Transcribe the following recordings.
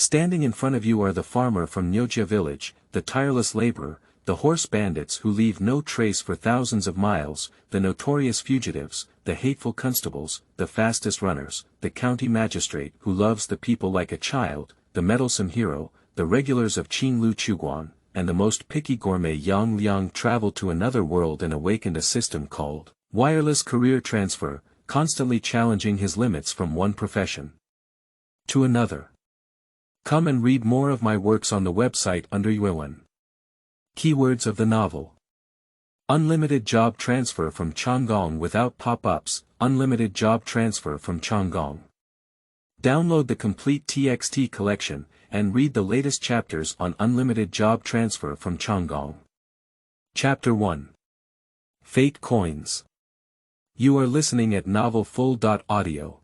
Standing in front of you are the farmer from Niujia Village, the tireless laborer, the horse bandits who leave no trace for thousands of miles, the notorious fugitives, the hateful constables, the fastest runners, the county magistrate who loves the people like a child, the meddlesome hero, the regulars of Qinglou Chuguan, and the most picky gourmet Liang traveled to another world and awakened a system called wireless career transfer, constantly challenging his limits from one profession to another. Come and read more of my works on the website under Yuan. Keywords of the novel. Unlimited job transfer from Changgong without pop-ups, unlimited job transfer from Changgong. Download the complete TXT collection, and read the latest chapters on unlimited job transfer from Changgong. Chapter 1. Fate Coins. You are listening at novelfull.audio.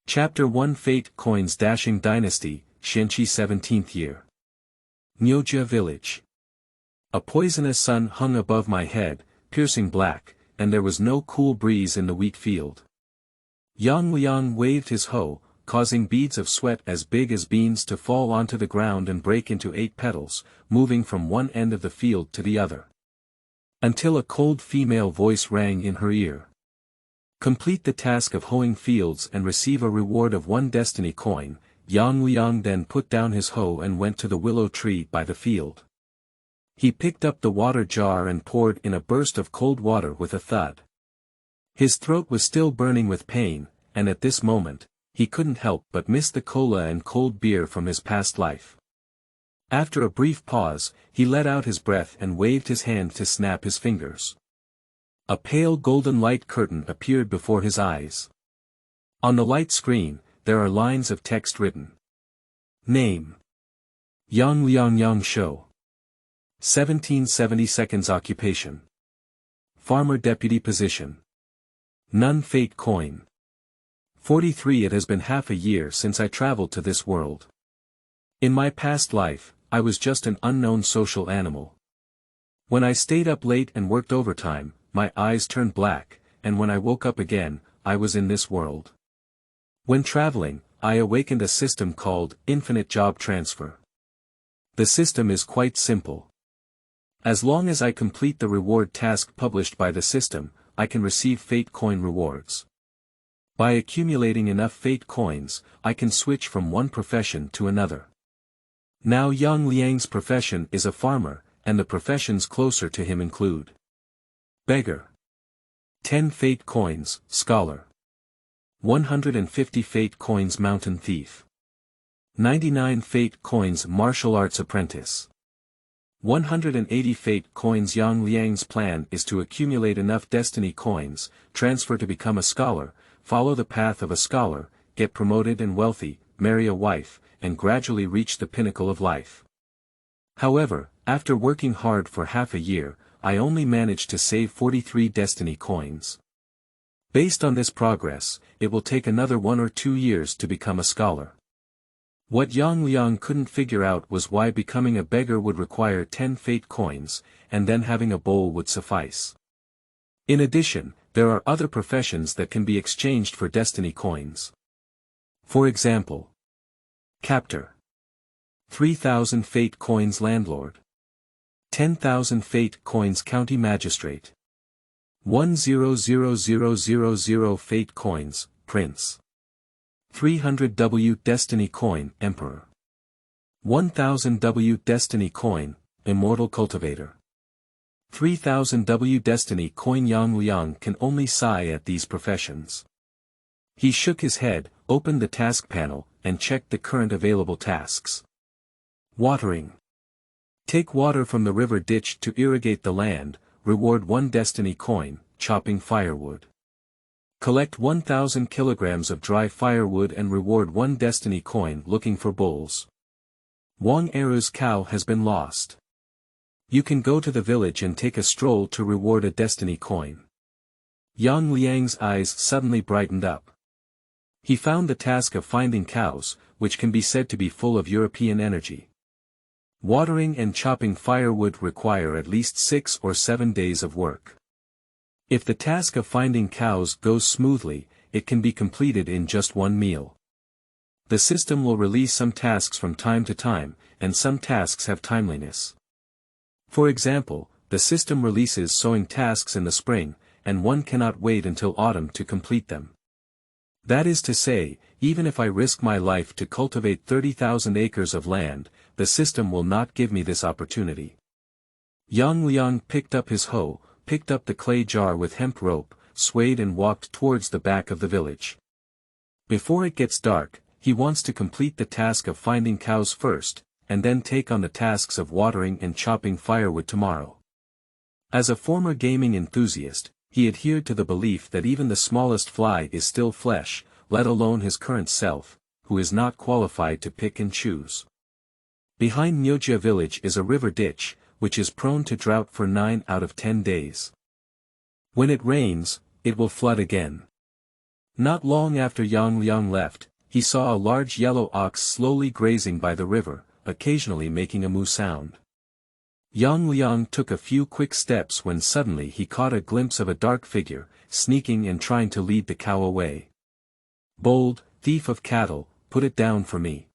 Chapter 1 Fate Coins Dashing Dynasty, Shenqi 17th year. Niujia Village. A poisonous sun hung above my head, piercing black, and there was no cool breeze in the wheat field. Liang waved his hoe, causing beads of sweat as big as beans to fall onto the ground and break into 8 petals, moving from one end of the field to the other. Until a cold female voice rang in her ear. Complete the task of hoeing fields and receive a reward of 1 destiny coin. Liang then put down his hoe and went to the willow tree by the field. He picked up the water jar and poured in a burst of cold water with a thud. His throat was still burning with pain, and at this moment, he couldn't help but miss the cola and cold beer from his past life. After a brief pause, he let out his breath and waved his hand to snap his fingers. A pale golden light curtain appeared before his eyes. On the light screen, there are lines of text written. Name. Yang Shou. 1770 seconds occupation. Farmer deputy position. None fate coin. 43 It has been half a year since I traveled to this world. In my past life, I was just an unknown social animal. When I stayed up late and worked overtime, my eyes turned black, and when I woke up again, I was in this world. When traveling, I awakened a system called infinite job transfer. The system is quite simple. As long as I complete the reward task published by the system, I can receive fate coin rewards. By accumulating enough fate coins, I can switch from one profession to another. Now Liang's profession is a farmer, and the professions closer to him include beggar, 10 fate coins, scholar, 150 fate coins mountain thief, 99 fate coins martial arts apprentice, 180 fate coins. Liang's plan is to accumulate enough destiny coins, transfer to become a scholar, follow the path of a scholar, get promoted and wealthy, marry a wife, and gradually reach the pinnacle of life. However, after working hard for half a year, I only managed to save 43 destiny coins. Based on this progress, it will take another 1 or 2 years to become a scholar. What Liang couldn't figure out was why becoming a beggar would require 10 fate coins, and then having a bowl would suffice. In addition, there are other professions that can be exchanged for destiny coins. For example, captor, 3,000 fate coins landlord, 10,000 fate coins county magistrate, 100,000 fate coins prince, 300 W destiny coin emperor, 1,000 W destiny coin immortal cultivator, 3,000 W destiny coin. Liang can only sigh at these professions. He shook his head, opened the task panel, and checked the current available tasks. Watering. Take water from the river ditch to irrigate the land, reward 1 destiny coin, chopping firewood. Collect 1,000 kilograms of dry firewood and reward 1 destiny coin. Looking for bulls. Wang Eru's cow has been lost. You can go to the village and take a stroll to reward a destiny coin. Liang's eyes suddenly brightened up. He found the task of finding cows, which can be said to be full of European energy. Watering and chopping firewood require at least 6 or 7 days of work. If the task of finding cows goes smoothly, it can be completed in just 1 meal. The system will release some tasks from time to time, and some tasks have timeliness. For example, the system releases sowing tasks in the spring, and one cannot wait until autumn to complete them. That is to say, even if I risk my life to cultivate 30,000 acres of land, the system will not give me this opportunity. Liang picked up his hoe, picked up the clay jar with hemp rope, swayed and walked towards the back of the village. Before it gets dark, he wants to complete the task of finding cows first, and then take on the tasks of watering and chopping firewood tomorrow. As a former gaming enthusiast, he adhered to the belief that even the smallest fly is still flesh, let alone his current self, who is not qualified to pick and choose. Behind Niujia Village is a river ditch, which is prone to drought for 9 out of 10 days. When it rains, it will flood again. Not long after Liang left, he saw a large yellow ox slowly grazing by the river, occasionally making a moo sound. Liang took a few quick steps when suddenly he caught a glimpse of a dark figure, sneaking and trying to lead the cow away. "Bold, thief of cattle, put it down for me."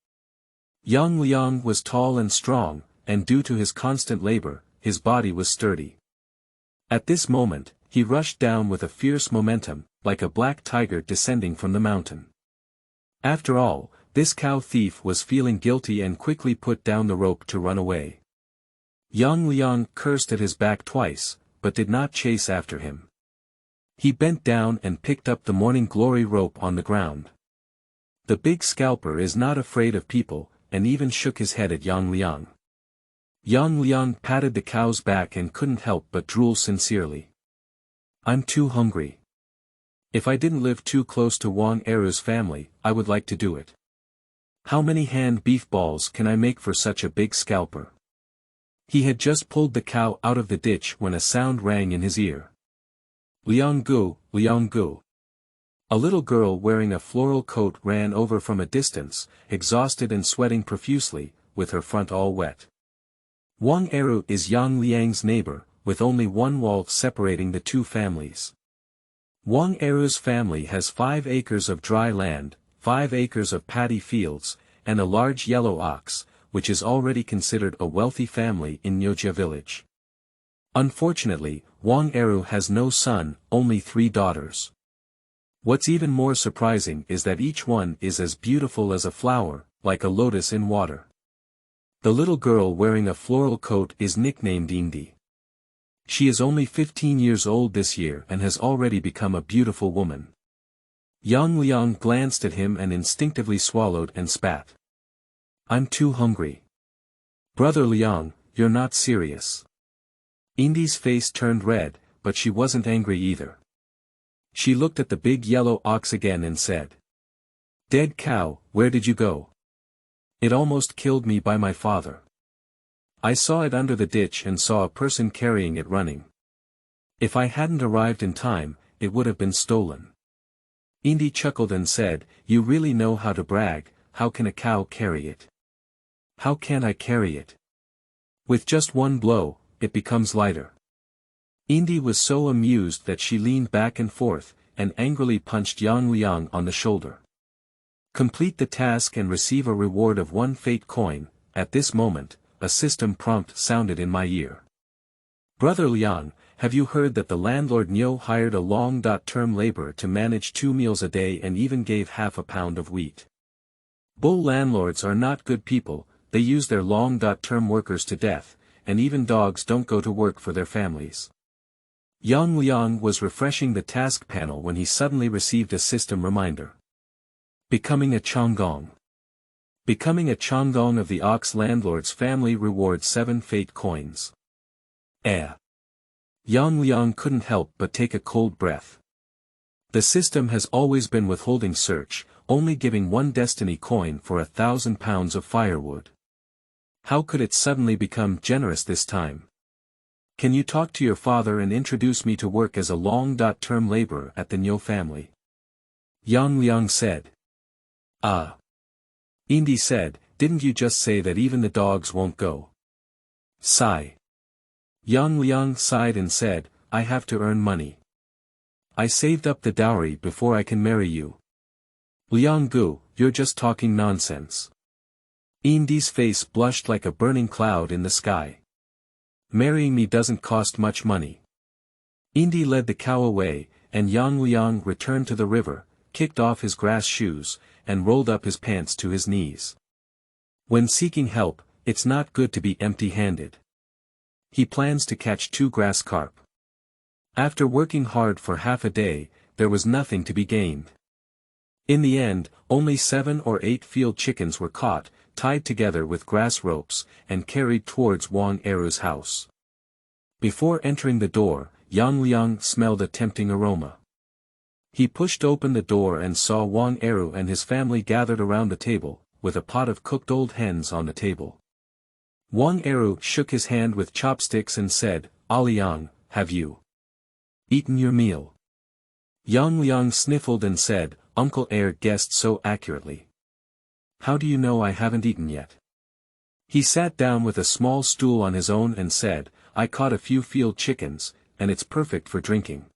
Liang was tall and strong, and due to his constant labor, his body was sturdy. At this moment, he rushed down with a fierce momentum, like a black tiger descending from the mountain. After all, this cow thief was feeling guilty and quickly put down the rope to run away. Liang cursed at his back twice, but did not chase after him. He bent down and picked up the morning glory rope on the ground. The big scalper is not afraid of people, and even shook his head at Liang. Liang patted the cow's back and couldn't help but drool sincerely. "I'm too hungry. If I didn't live too close to Wang Eru's family, I would like to do it. How many hand beef balls can I make for such a big scalper?" He had just pulled the cow out of the ditch when a sound rang in his ear. Liang gu. A little girl wearing a floral coat ran over from a distance, exhausted and sweating profusely, with her front all wet. Wang Eru is Liang's neighbor, with only one wall separating the two families. Wang Eru's family has 5 acres of dry land, 5 acres of paddy fields, and a large yellow ox, which is already considered a wealthy family in Niujia Village. Unfortunately, Wang Eru has no son, only 3 daughters. What's even more surprising is that each one is as beautiful as a flower, like a lotus in water. The little girl wearing a floral coat is nicknamed Indi. She is only 15 years old this year and has already become a beautiful woman. Liang glanced at him and instinctively swallowed and spat. "I'm too hungry." "Brother Liang, you're not serious." Indi's face turned red, but she wasn't angry either. She looked at the big yellow ox again and said, "Dead cow, where did you go? It almost killed me by my father. I saw it under the ditch and saw a person carrying it running. If I hadn't arrived in time, it would have been stolen." Indi chuckled and said, "You really know how to brag. How can a cow carry it?" "How can I carry it? With just one blow, it becomes lighter." Indi was so amused that she leaned back and forth, and angrily punched Liang on the shoulder. "Complete the task and receive a reward of 1 fate coin." At this moment, a system prompt sounded in my ear. "Brother Liang, have you heard that the landlord Niu hired a long-term laborer to manage 2 meals a day and even gave half a pound of wheat? Bull landlords are not good people. They use their long-term workers to death, and even dogs don't go to work for their families." Liang was refreshing the task panel when he suddenly received a system reminder. Becoming a Changgong. Becoming a Changgong of the ox landlord's family rewards 7 fate coins. Liang couldn't help but take a cold breath. The system has always been withholding search, only giving 1 destiny coin for 1,000 pounds of firewood. How could it suddenly become generous this time? "Can you talk to your father and introduce me to work as a long-term laborer at the Niu family?" Liang said. "Ah." Indi said, "Didn't you just say that even the dogs won't go?" Sigh. Liang sighed and said, "I have to earn money. I saved up the dowry before I can marry you." "Liang gu, you're just talking nonsense. Indy's face blushed like a burning cloud in the sky. Marrying me doesn't cost much money. Indy led the cow away, and Liang returned to the river, kicked off his grass shoes, and rolled up his pants to his knees. When seeking help, it's not good to be empty-handed. He plans to catch 2 grass carp. After working hard for half a day, there was nothing to be gained. In the end, only 7 or 8 field chickens were caught, tied together with grass ropes, and carried towards Wang Eru's house. Before entering the door, Liang smelled a tempting aroma. He pushed open the door and saw Wang Eru and his family gathered around the table, with a pot of cooked old hens on the table. Wang Eru shook his hand with chopsticks and said, Liang, have you eaten your meal? Liang sniffled and said, Uncle Er guessed so accurately. How do you know I haven't eaten yet? He sat down with a small stool on his own and said, I caught a few field chickens, and it's perfect for drinking.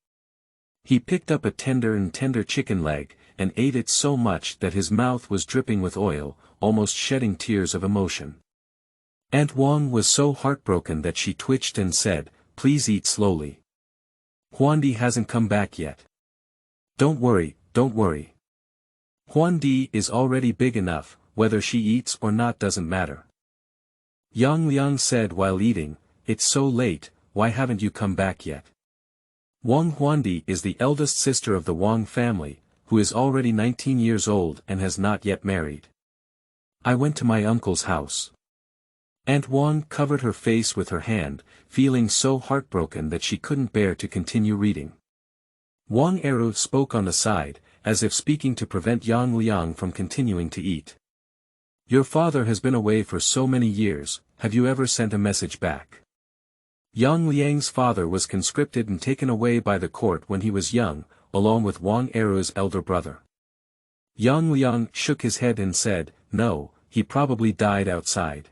He picked up a tender chicken leg, and ate it so much that his mouth was dripping with oil, almost shedding tears of emotion. Aunt Wang was so heartbroken that she twitched and said, Please eat slowly. Huandi hasn't come back yet. Don't worry. Huandi is already big enough, whether she eats or not doesn't matter. Liang said while eating, It's so late, why haven't you come back yet? Wang Huandi is the eldest sister of the Wang family, who is already 19 years old and has not yet married. I went to my uncle's house. Aunt Wang covered her face with her hand, feeling so heartbroken that she couldn't bear to continue reading. Wang Eru spoke on the side, as if speaking to prevent Liang from continuing to eat. Your father has been away for so many years, have you ever sent a message back? Liang's father was conscripted and taken away by the court when he was young, along with Wang Eru's elder brother. Liang shook his head and said, No, he probably died outside.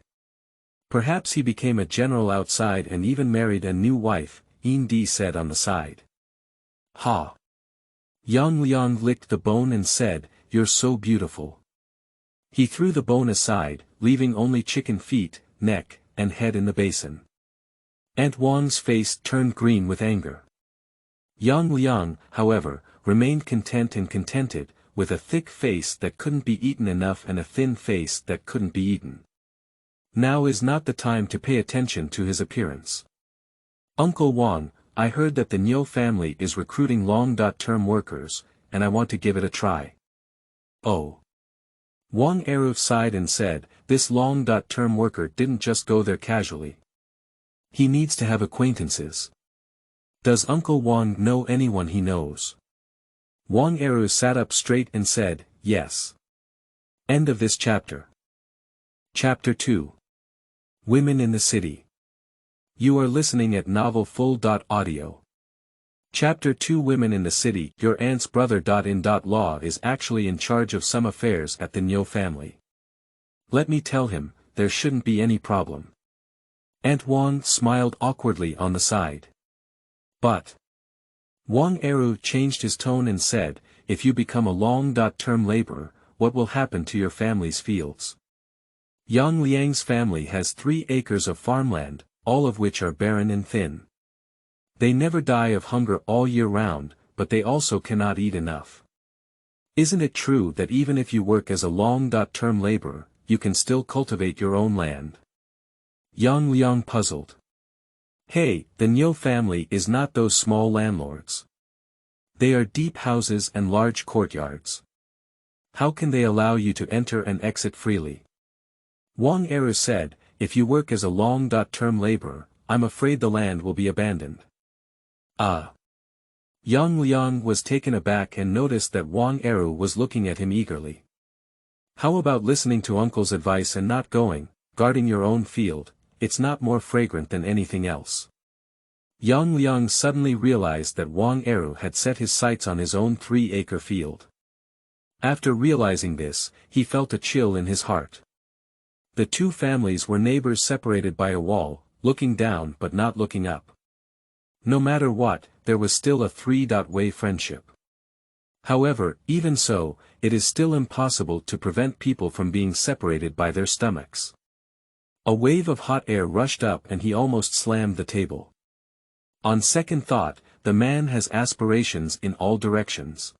Perhaps he became a general outside and even married a new wife, Indy said on the side. Ha! Liang licked the bone and said, You're so beautiful. He threw the bone aside, leaving only chicken feet, neck, and head in the basin. Aunt Wang's face turned green with anger. Liang, however, remained content and contented, with a thick face that couldn't be eaten enough and a thin face that couldn't be eaten. Now is not the time to pay attention to his appearance. Uncle Wang, I heard that the Niu family is recruiting long-term workers, and I want to give it a try. Oh. Wang Eru sighed and said, This long-term worker didn't just go there casually. He needs to have acquaintances. Does Uncle Wang know anyone he knows? Wang Eru sat up straight and said, Yes. End of this chapter. Chapter 2. Women in the City. You are listening at novelfull.audio. Chapter 2 Women in the City. Your aunt's brother.in.law is actually in charge of some affairs at the Niu family. Let me tell him, there shouldn't be any problem. Aunt Wang smiled awkwardly on the side. But Wang Eru changed his tone and said, If you become a long-term laborer, what will happen to your family's fields? Liang's family has 3 acres of farmland, all of which are barren and thin. They never die of hunger all year round, but they also cannot eat enough. Isn't it true that even if you work as a long-term laborer, you can still cultivate your own land? Liang puzzled. Hey, the Niu family is not those small landlords. They are deep houses and large courtyards. How can they allow you to enter and exit freely? Wang Eru said, If you work as a long-term laborer, I'm afraid the land will be abandoned. Ah. Liang was taken aback and noticed that Wang Eru was looking at him eagerly. How about listening to Uncle's advice and not guarding your own field? It's not more fragrant than anything else. Liang suddenly realized that Wang Eru had set his sights on his own 3-acre field. After realizing this, he felt a chill in his heart. The 2 families were neighbors separated by a wall, looking down but not looking up. No matter what, there was still a 3-way friendship. However, even so, it is still impossible to prevent people from being separated by their stomachs. A wave of hot air rushed up and he almost slammed the table. On second thought, the man has aspirations in all directions.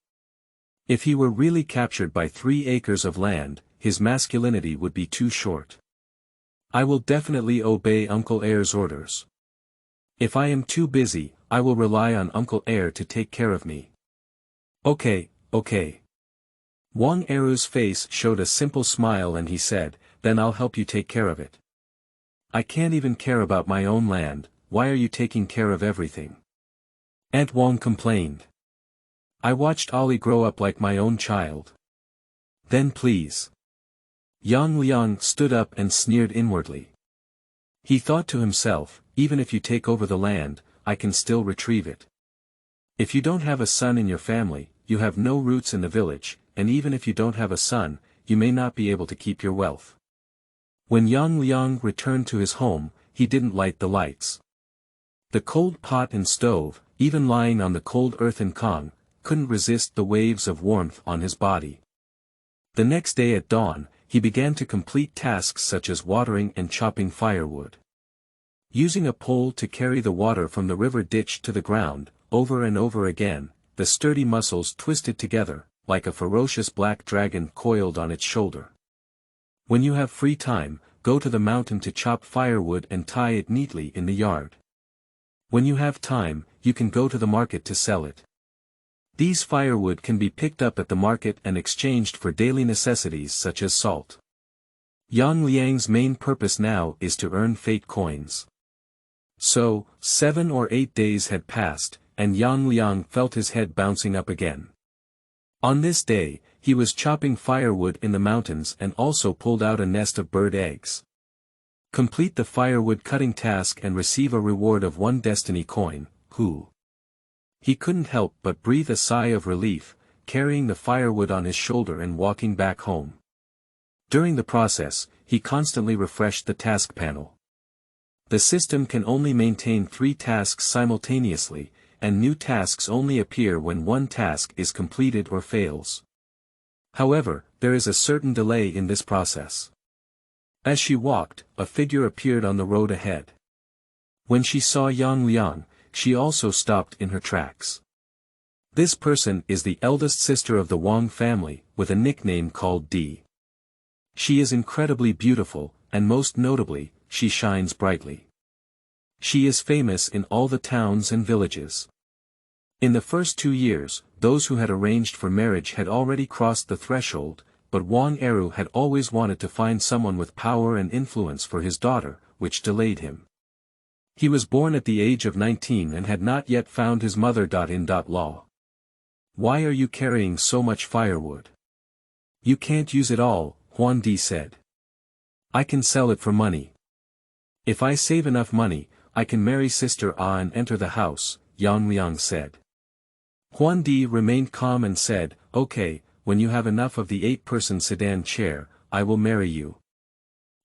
If he were really captured by 3 acres of land, his masculinity would be too short. I will definitely obey Uncle Air's orders. If I am too busy, I will rely on Uncle Air to take care of me. Okay. Wang Eru's face showed a simple smile and he said, then I'll help you take care of it. I can't even care about my own land, why are you taking care of everything? Aunt Wang complained. I watched Ollie grow up like my own child. Then please. Yang Liang stood up and sneered inwardly. He thought to himself, even if you take over the land, I can still retrieve it. If you don't have a son in your family, you have no roots in the village, and even if you don't have a son, you may not be able to keep your wealth. When Yang Liang returned to his home, he didn't light the lights. The cold pot and stove, even lying on the cold earthen kong, couldn't resist the waves of warmth on his body. The next day at dawn, he began to complete tasks such as watering and chopping firewood. Using a pole to carry the water from the river ditch to the ground, over and over again, the sturdy muscles twisted together, like a ferocious black dragon coiled on its shoulder. When you have free time, go to the mountain to chop firewood and tie it neatly in the yard. When you have time, you can go to the market to sell it. These firewood can be picked up at the market and exchanged for daily necessities such as salt. Yang Liang's main purpose now is to earn fate coins. So, 7 or 8 days had passed, and Yang Liang felt his head bouncing up again. On this day, he was chopping firewood in the mountains and also pulled out a nest of bird eggs. Complete the firewood cutting task and receive a reward of 1 destiny coin, He couldn't help but breathe a sigh of relief, carrying the firewood on his shoulder and walking back home. During the process, he constantly refreshed the task panel. The system can only maintain 3 tasks simultaneously, and new tasks only appear when 1 task is completed or fails. However, there is a certain delay in this process. As she walked, a figure appeared on the road ahead. When she saw Yang Liang, she also stopped in her tracks. This person is the eldest sister of the Wang family, with a nickname called D. She is incredibly beautiful, and most notably, she shines brightly. She is famous in all the towns and villages. In the first 2 years, those who had arranged for marriage had already crossed the threshold, but Wang Eru had always wanted to find someone with power and influence for his daughter, which delayed him. He was born at the age of 19 and had not yet found his mother-in-law. Why are you carrying so much firewood? You can't use it all, Huan Di said. I can sell it for money. If I save enough money, I can marry Sister Ah and enter the house, Yang Liang said. Huan Di remained calm and said, okay, when you have enough of the 8-person sedan chair, I will marry you.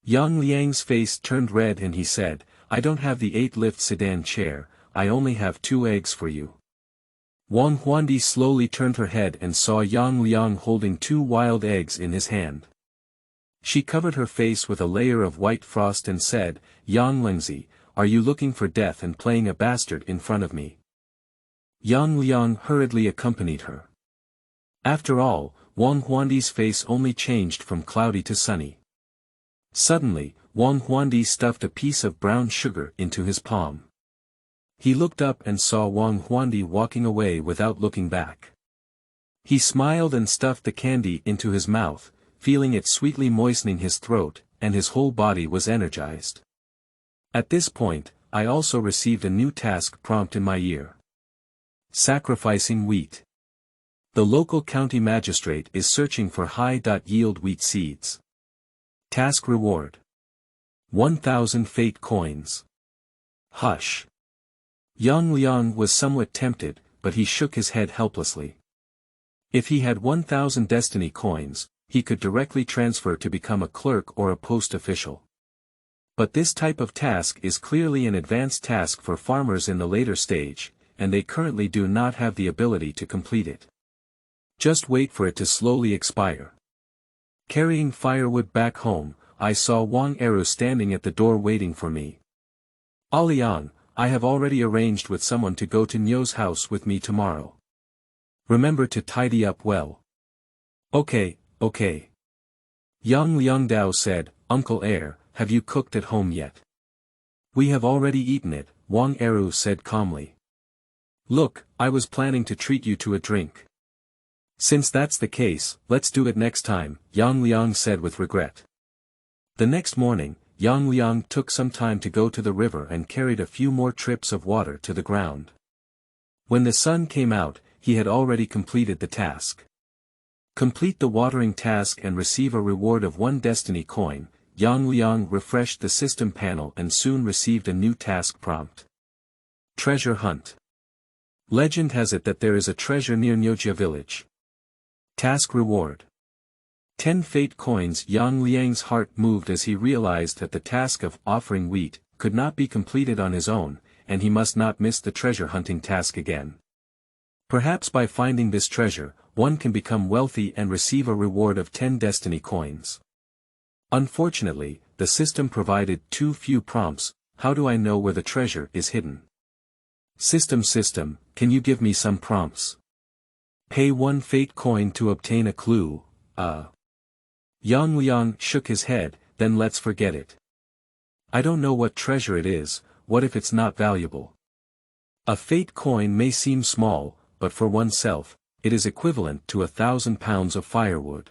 Yang Liang's face turned red and he said, I don't have the 8-lift sedan chair, I only have 2 eggs for you. Wang Huandi slowly turned her head and saw Yang Liang holding 2 wild eggs in his hand. She covered her face with a layer of white frost and said, Yang Lingzi, are you looking for death and playing a bastard in front of me? Yang Liang hurriedly accompanied her. After all, Wang Huandi's face only changed from cloudy to sunny. Suddenly, Wang Huandi stuffed a piece of brown sugar into his palm. He looked up and saw Wang Huandi walking away without looking back. He smiled and stuffed the candy into his mouth, feeling it sweetly moistening his throat, and his whole body was energized. At this point, I also received a new task prompt in my ear. Sacrificing wheat. The local county magistrate is searching for high-yield wheat seeds. Task reward. 1,000 fate coins. Hush. Yang Liang was somewhat tempted, but he shook his head helplessly. If he had 1,000 destiny coins, he could directly transfer to become a clerk or a post official. But this type of task is clearly an advanced task for farmers in the later stage, and they currently do not have the ability to complete it. Just wait for it to slowly expire. Carrying firewood back home, I saw Wang Eru standing at the door waiting for me. Liang, I have already arranged with someone to go to Niu's house with me tomorrow. Remember to tidy up well. Okay. Yang Liangdao said, Uncle Heir, have you cooked at home yet? We have already eaten it, Wang Eru said calmly. Look, I was planning to treat you to a drink. Since that's the case, let's do it next time, Yang Liang said with regret. The next morning, Yang Liang took some time to go to the river and carried a few more trips of water to the ground. When the sun came out, he had already completed the task. Complete the watering task and receive a reward of 1 destiny coin. Yang Liang refreshed the system panel and soon received a new task prompt. Treasure hunt. Legend has it that there is a treasure near Niujia Village. Task reward. 10 fate coins. Yang Liang's heart moved as he realized that the task of offering wheat could not be completed on his own, and he must not miss the treasure hunting task again. Perhaps by finding this treasure, one can become wealthy and receive a reward of 10 destiny coins. Unfortunately, the system provided too few prompts. How do I know where the treasure is hidden? System, can you give me some prompts? Pay 1 fate coin to obtain a clue. Yang Liang shook his head, then let's forget it. I don't know what treasure it is. What if it's not valuable? A fate coin may seem small, but for oneself, it is equivalent to 1,000 pounds of firewood.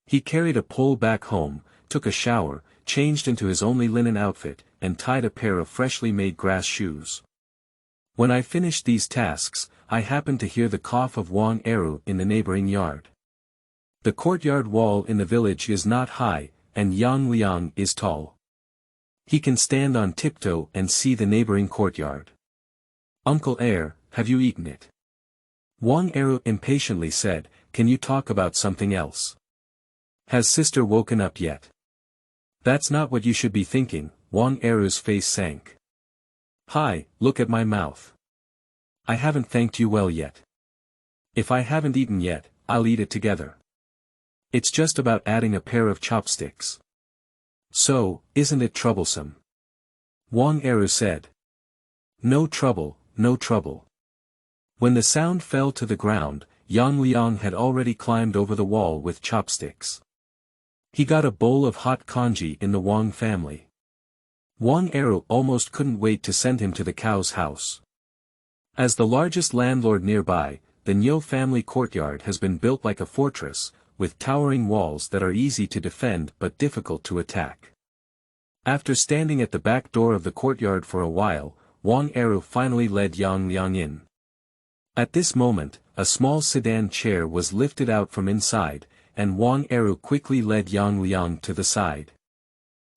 He carried a pole back home, took a shower, changed into his only linen outfit, and tied a pair of freshly made grass shoes. When I finished these tasks, I happened to hear the cough of Wang Eru in the neighboring yard. The courtyard wall in the village is not high, and Yang Liang is tall. He can stand on tiptoe and see the neighboring courtyard. Uncle Heir, have you eaten it? Wang Eru impatiently said, can you talk about something else? Has sister woken up yet? That's not what you should be thinking. Wang Eru's face sank. Hi, look at my mouth. I haven't thanked you well yet. If I haven't eaten yet, I'll eat it together. It's just about adding a pair of chopsticks. So, isn't it troublesome? Wang Eru said. No trouble. When the sound fell to the ground, Yang Liang had already climbed over the wall with chopsticks. He got a bowl of hot congee in the Wang family. Wang Eru almost couldn't wait to send him to the cow's house. As the largest landlord nearby, the Niu family courtyard has been built like a fortress, with towering walls that are easy to defend but difficult to attack. After standing at the back door of the courtyard for a while, Wang Eru finally led Yang Liang in. At this moment, a small sedan chair was lifted out from inside, and Wang Eru quickly led Yang Liang to the side.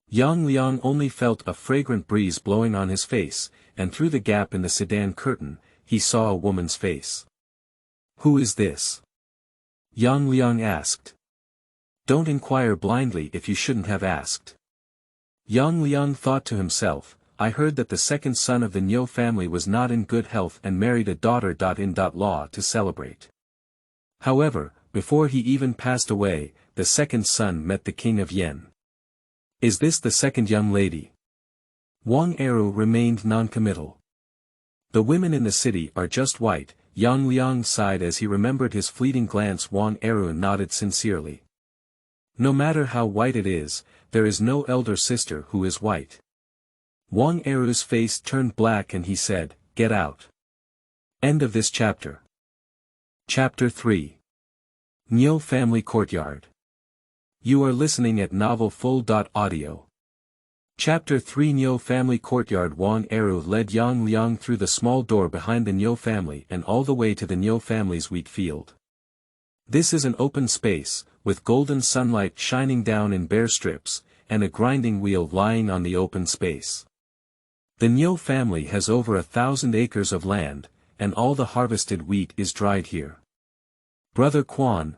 Yang Liang only felt a fragrant breeze blowing on his face, and through the gap in the sedan curtain, he saw a woman's face. Who is this? Yang Liang asked. Don't inquire blindly if you shouldn't have asked. Yang Liang thought to himself, I heard that the second son of the Niu family was not in good health and married a daughter. Law to celebrate. However, before he even passed away, the second son met the king of Yen. Is this the second young lady? Wang Eru remained non-committal. The women in the city are just white. Yang Liang sighed as he remembered his fleeting glance. Wang Eru nodded sincerely. No matter how white it is, there is no elder sister who is white. Wang Eru's face turned black and he said, get out. End of this chapter. Chapter 3. Niu Family Courtyard. You are listening at novelfull.audio. Chapter 3 Niu Family Courtyard. Wang Eru led Yang Liang through the small door behind the Niu family and all the way to the Niu family's wheat field. This is an open space, with golden sunlight shining down in bare strips, and a grinding wheel lying on the open space. The Niu family has over 1,000 acres of land, and all the harvested wheat is dried here. Brother Quan.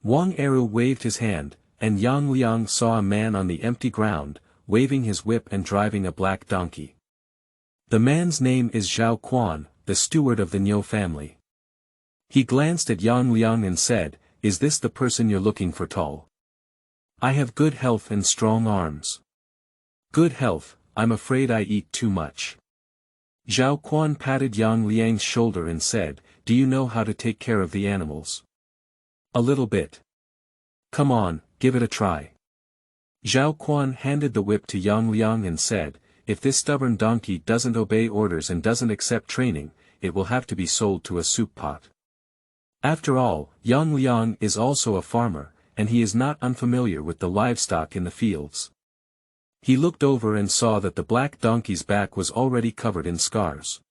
Wang Eru waved his hand, and Yang Liang saw a man on the empty ground, waving his whip and driving a black donkey. The man's name is Zhao Quan, the steward of the Niu family. He glanced at Liang and said, "Is this the person you're looking for, tall? I have good health and strong arms." "Good health, I'm afraid I eat too much." Zhao Quan patted Liang's shoulder and said, "Do you know how to take care of the animals?" "A little bit." "Come on, give it a try." Zhao Quan handed the whip to Liang and said, "If this stubborn donkey doesn't obey orders and doesn't accept training, it will have to be sold to a soup pot." After all, Liang is also a farmer, and he is not unfamiliar with the livestock in the fields. He looked over and saw that the black donkey's back was already covered in scars.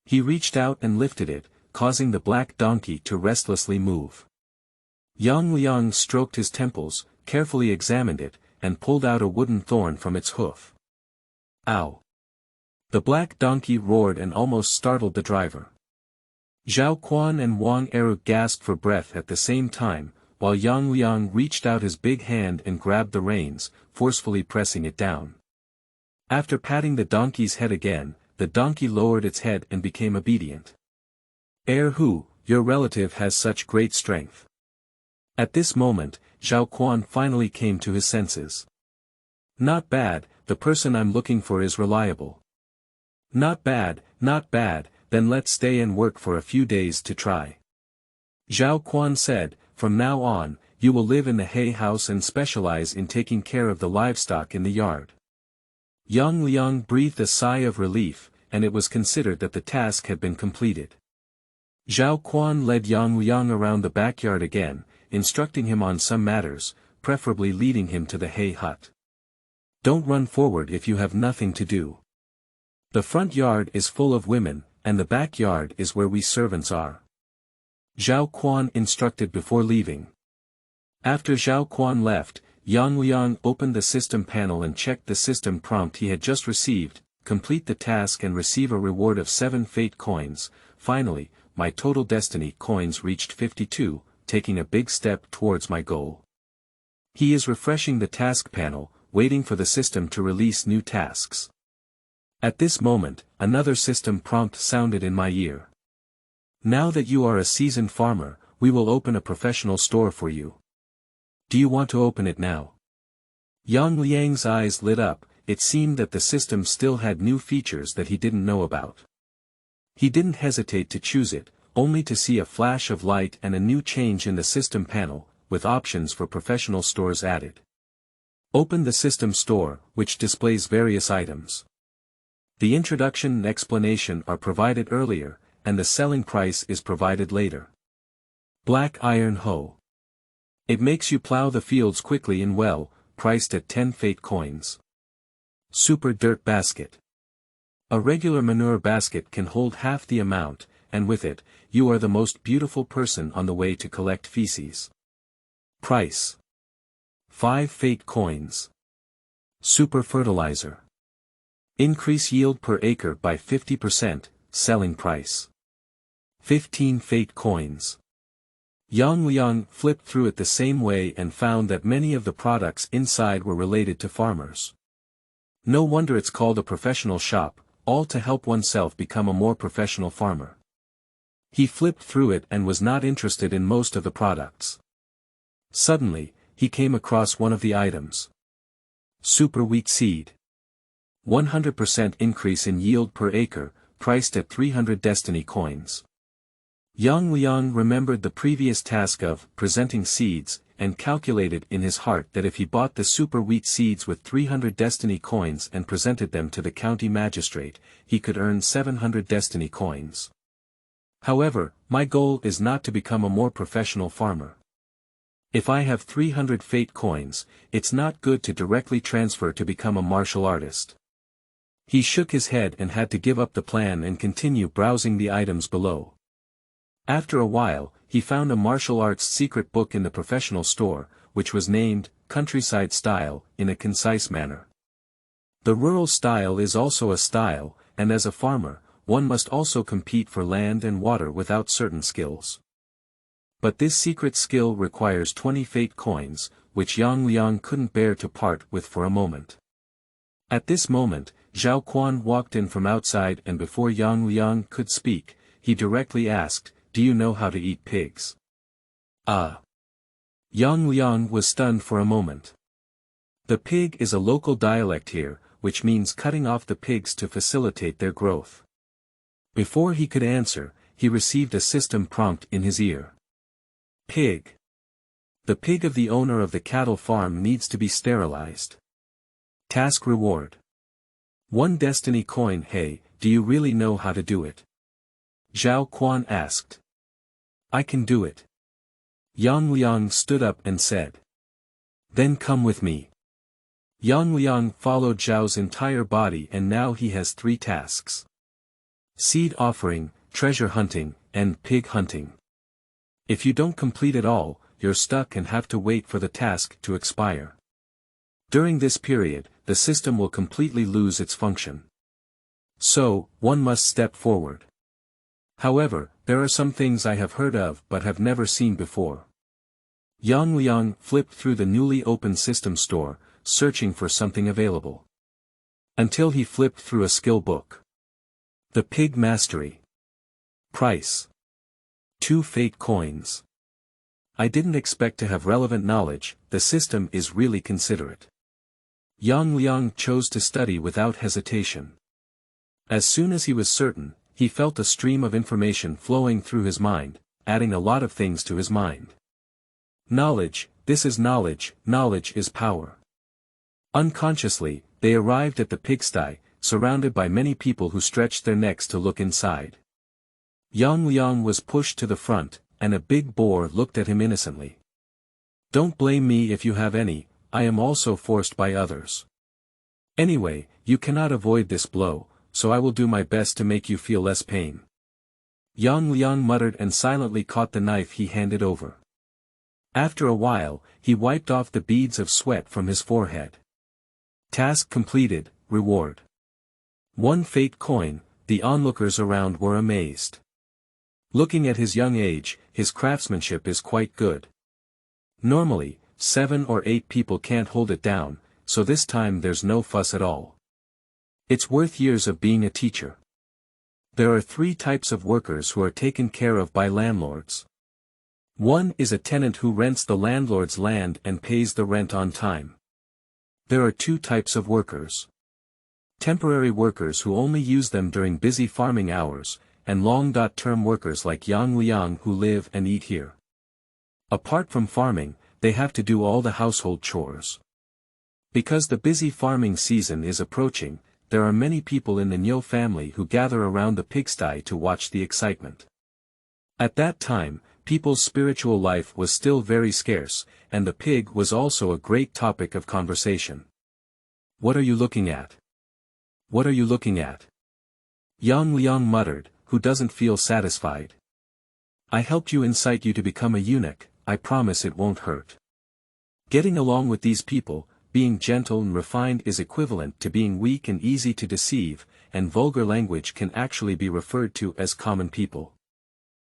He reached out and lifted it, causing the black donkey to restlessly move. Liang stroked his temples, carefully examined it, and pulled out a wooden thorn from its hoof. "Ow!" The black donkey roared and almost startled the driver. Zhao Quan and Wang Eru gasped for breath at the same time, while Liang reached out his big hand and grabbed the reins, forcefully pressing it down. After patting the donkey's head again, the donkey lowered its head and became obedient. "Hu, your relative has such great strength." At this moment, Zhao Quan finally came to his senses. "Not bad, the person I'm looking for is reliable." Not bad, then let's stay and work for a few days to try." Zhao Quan said, "From now on, you will live in the hay house and specialize in taking care of the livestock in the yard." Liang breathed a sigh of relief, and it was considered that the task had been completed. Zhao Quan led Liang around the backyard again, instructing him on some matters, preferably leading him to the hay hut. "Don't run forward if you have nothing to do. The front yard is full of women, and the backyard is where we servants are," Zhao Quan instructed before leaving. After Zhao Quan left, Liang opened the system panel and checked the system prompt he had just received: "Complete the task and receive a reward of 7 fate coins." Finally, my total destiny coins reached 52, taking a big step towards my goal. He is refreshing the task panel, waiting for the system to release new tasks. At this moment, another system prompt sounded in my ear. "Now that you are a seasoned farmer, we will open a professional store for you. Do you want to open it now?" Liang's eyes lit up. It seemed that the system still had new features that he didn't know about. He didn't hesitate to choose it, only to see a flash of light and a new change in the system panel, with options for professional stores added. Open the system store, which displays various items. The introduction and explanation are provided earlier, and the selling price is provided later. Black iron hoe. It makes you plow the fields quickly and well, priced at 10 fate coins. Super dirt basket. A regular manure basket can hold half the amount, and with it, you are the most beautiful person on the way to collect feces. Price: 5 fate coins. Super fertilizer. Increase yield per acre by 50%, selling price: 15 fate coins. Liang flipped through it the same way and found that many of the products inside were related to farmers. No wonder it's called a professional shop, all to help oneself become a more professional farmer. He flipped through it and was not interested in most of the products. Suddenly, he came across one of the items. Super wheat seed. 100% increase in yield per acre, priced at 300 destiny coins. Liang remembered the previous task of presenting seeds, and calculated in his heart that if he bought the super wheat seeds with 300 destiny coins and presented them to the county magistrate, he could earn 700 destiny coins. However, my goal is not to become a more professional farmer. If I have 300 fate coins, it's not good to directly transfer to become a martial artist. He shook his head and had to give up the plan and continue browsing the items below. After a while, he found a martial arts secret book in the professional store, which was named Countryside Style, in a concise manner. The rural style is also a style, and as a farmer, one must also compete for land and water without certain skills. But this secret skill requires 20 fate coins, which Liang couldn't bear to part with for a moment. At this moment, Zhao Quan walked in from outside, and before Liang could speak, he directly asked, do you know how to eat pigs? Yang Liang was stunned for a moment. The pig is a local dialect here, which means cutting off the pigs to facilitate their growth. Before he could answer, he received a system prompt in his ear. Pig. The pig of the owner of the cattle farm needs to be sterilized. Task reward. 1 destiny coin. Hey, do you really know how to do it? Zhao Quan asked. I can do it. Yang Liang stood up and said. Then come with me. Yang Liang followed Zhao's entire body and now he has 3 tasks. Seed offering, treasure hunting, and pig hunting. If you don't complete it all, you're stuck and have to wait for the task to expire. During this period, the system will completely lose its function. So, one must step forward. However, there are some things I have heard of but have never seen before. Yang Liang flipped through the newly opened system store, searching for something available. Until he flipped through a skill book. The Pig Mastery. Price. 2 fate coins. I didn't expect to have relevant knowledge, the system is really considerate. Yang Liang chose to study without hesitation. As soon as he was certain, he felt a stream of information flowing through his mind, adding a lot of things to his mind. Knowledge, this is knowledge, knowledge is power. Unconsciously, they arrived at the pigsty, surrounded by many people who stretched their necks to look inside. Yang Liang was pushed to the front, and a big boar looked at him innocently. Don't blame me if you have any, I am also forced by others. Anyway, you cannot avoid this blow, so I will do my best to make you feel less pain. Yang Liang muttered and silently caught the knife he handed over. After a while, he wiped off the beads of sweat from his forehead. Task completed, reward. 1 fate coin, the onlookers around were amazed. Looking at his young age, his craftsmanship is quite good. Normally, 7 or 8 people can't hold it down, so this time there's no fuss at all. It's worth years of being a teacher. There are 3 types of workers who are taken care of by landlords. 1 is a tenant who rents the landlord's land and pays the rent on time. There are 2 types of workers. Temporary workers who only use them during busy farming hours, and long-term workers like Yang Liang who live and eat here. Apart from farming, they have to do all the household chores. Because the busy farming season is approaching, there are many people in the Niu family who gather around the pigsty to watch the excitement. At that time, people's spiritual life was still very scarce, and the pig was also a great topic of conversation. What are you looking at? What are you looking at? Yang Liang muttered, who doesn't feel satisfied. I helped you incite you to become a eunuch, I promise it won't hurt. Getting along with these people, being gentle and refined is equivalent to being weak and easy to deceive, and vulgar language can actually be referred to as common people.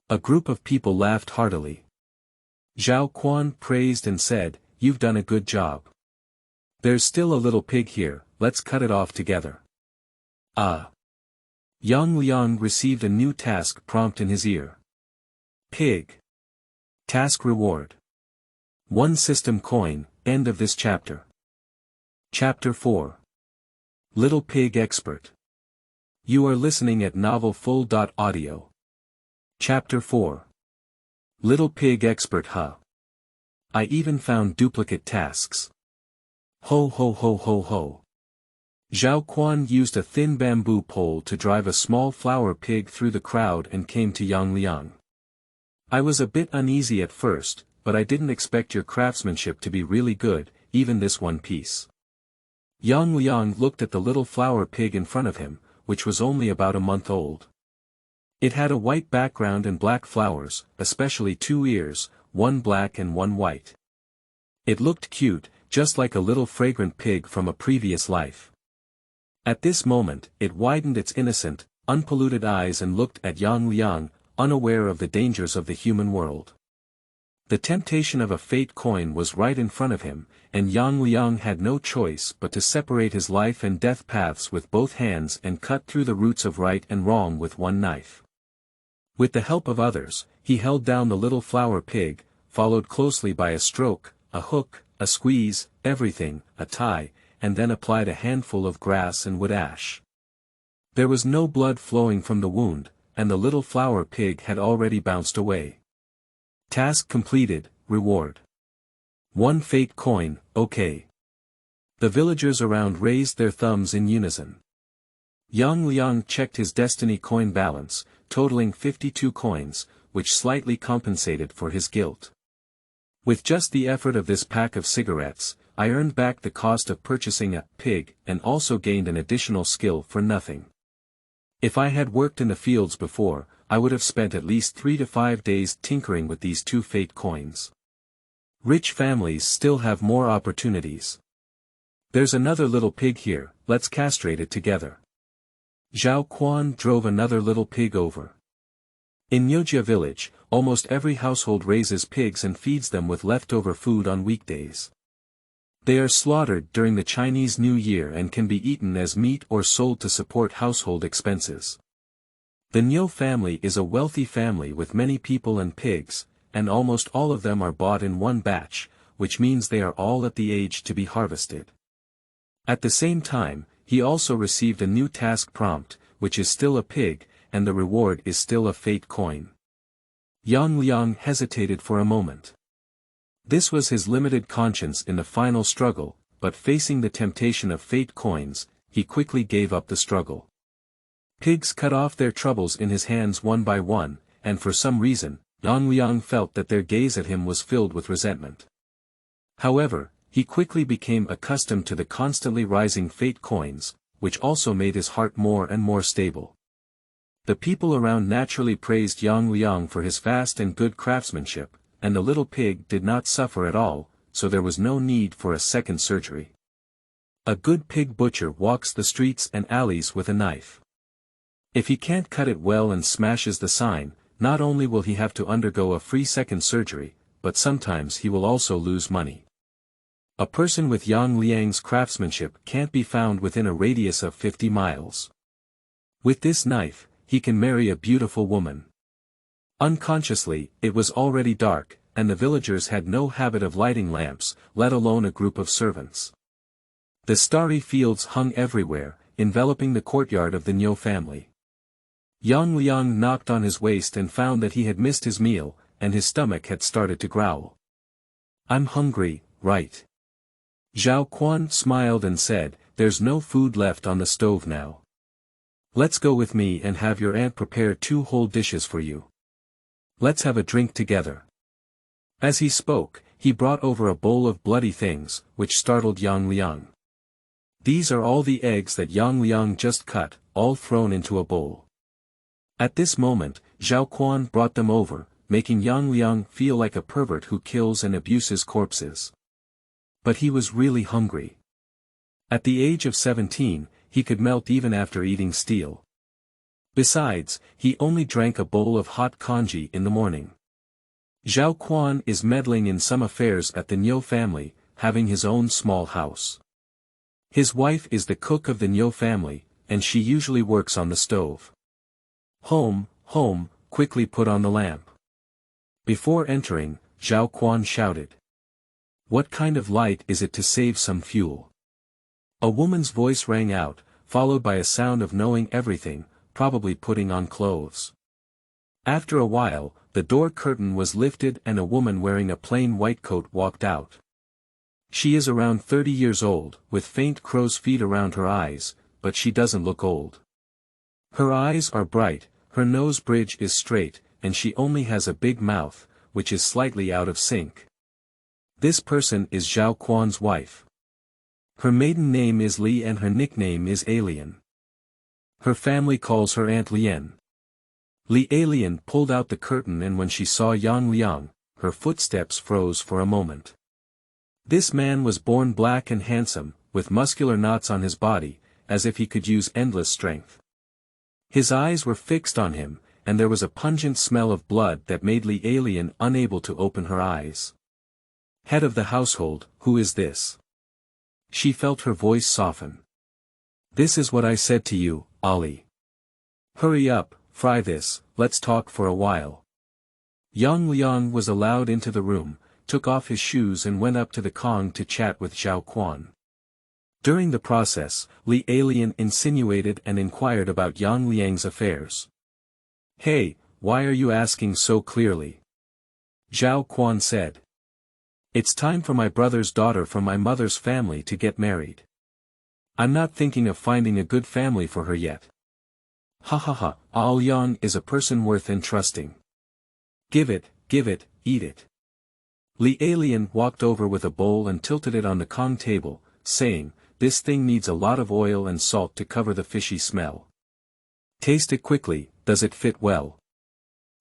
A group of people laughed heartily. Zhao Quan praised and said, You've done a good job. There's still a little pig here, let's cut it off together. Yang Liang received a new task prompt in his ear. Pig. Task reward. 1 system coin, end of this chapter. Chapter 4. Little Pig Expert. You are listening at novelfull.audio. Chapter 4. Little Pig Expert. I even found duplicate tasks. Ho ho ho ho ho. Zhao Quan used a thin bamboo pole to drive a small flower pig through the crowd and came to Yang Liang. I was a bit uneasy at first, but I didn't expect your craftsmanship to be really good, even this one piece. Yang Liang looked at the little flower pig in front of him, which was only about a month old. It had a white background and black flowers, especially 2 ears, 1 black and 1 white. It looked cute, just like a little fragrant pig from a previous life. At this moment, it widened its innocent, unpolluted eyes and looked at Yang Liang, unaware of the dangers of the human world. The temptation of a fate coin was right in front of him, and Yang Liang had no choice but to separate his life and death paths with both hands and cut through the roots of right and wrong with 1 knife. With the help of others, he held down the little flower pig, followed closely by a stroke, a hook, a squeeze, everything, a tie, and then applied a handful of grass and wood ash. There was no blood flowing from the wound, and the little flower pig had already bounced away. Task completed, reward. 1 fate coin, okay. The villagers around raised their thumbs in unison. Liang checked his destiny coin balance, totaling 52 coins, which slightly compensated for his guilt. With just the effort of this pack of cigarettes, I earned back the cost of purchasing a pig and also gained an additional skill for nothing. If I had worked in the fields before, I would have spent at least 3 to 5 days tinkering with these 2 fate coins. Rich families still have more opportunities. There's another little pig here, let's castrate it together. Zhao Quan drove another little pig over. In Niujia Village, almost every household raises pigs and feeds them with leftover food on weekdays. They are slaughtered during the Chinese New Year and can be eaten as meat or sold to support household expenses. The Niu family is a wealthy family with many people and pigs, and almost all of them are bought in one batch, which means they are all at the age to be harvested. At the same time, he also received a new task prompt, which is still a pig, and the reward is still a fate coin. Liang hesitated for a moment. This was his limited conscience in the final struggle, but facing the temptation of fate coins, he quickly gave up the struggle. Pigs cut off their troubles in his hands one by one, and for some reason, Liang felt that their gaze at him was filled with resentment. However, he quickly became accustomed to the constantly rising fate coins, which also made his heart more and more stable. The people around naturally praised Liang for his fast and good craftsmanship, and the little pig did not suffer at all, so there was no need for a second surgery. A good pig butcher walks the streets and alleys with a knife. If he can't cut it well and smashes the sign, not only will he have to undergo a free second surgery, but sometimes he will also lose money. A person with Liang's craftsmanship can't be found within a radius of 50 miles. With this knife, he can marry a beautiful woman. Unconsciously, it was already dark, and the villagers had no habit of lighting lamps, let alone a group of servants. The starry fields hung everywhere, enveloping the courtyard of the Niu family. Liang knocked on his waist and found that he had missed his meal, and his stomach had started to growl. "I'm hungry, right?" Zhao Quan smiled and said, "There's no food left on the stove now. Let's go with me and have your aunt prepare 2 whole dishes for you. Let's have a drink together." As he spoke, he brought over a bowl of bloody things, which startled Liang. These are all the eggs that Liang just cut, all thrown into a bowl. At this moment, Zhao Quan brought them over, making Liang feel like a pervert who kills and abuses corpses. But he was really hungry. At the age of 17, he could melt even after eating steel. Besides, he only drank a bowl of hot congee in the morning. Zhao Quan is meddling in some affairs at the Niu family, having his own small house. His wife is the cook of the Niu family, and she usually works on the stove. Home, quickly put on the lamp." Before entering, Zhao Quan shouted. "What kind of light is it to save some fuel?" A woman's voice rang out, followed by a sound of knowing everything, probably putting on clothes. After a while, the door curtain was lifted and a woman wearing a plain white coat walked out. She is around 30 years old, with faint crow's feet around her eyes, but she doesn't look old. Her eyes are bright, her nose bridge is straight, and she only has a big mouth, which is slightly out of sync. This person is Zhao Quan's wife. Her maiden name is Li and her nickname is Alien. Her family calls her Aunt Lian. Li Alien pulled out the curtain, and when she saw Liang, her footsteps froze for a moment. This man was born black and handsome, with muscular knots on his body, as if he could use endless strength. His eyes were fixed on him, and there was a pungent smell of blood that made Li Alien unable to open her eyes. "Head of the household, who is this?" She felt her voice soften. "This is what I said to you, Ali. Hurry up, fry this, let's talk for a while. Liang was allowed into the room, took off his shoes and went up to the Kong to chat with Zhao Quan. During the process, Liang insinuated and inquired about Yang Liang's affairs. Hey, why are you asking so clearly? Zhao Quan said. It's time for my brother's daughter from my mother's family to get married. I'm not thinking of finding a good family for her yet. Ha ha ha, Liang is a person worth entrusting. Give it, eat it. Liang walked over with a bowl and tilted it on the Kong table, saying, this thing needs a lot of oil and salt to cover the fishy smell. Taste it quickly, does it fit well?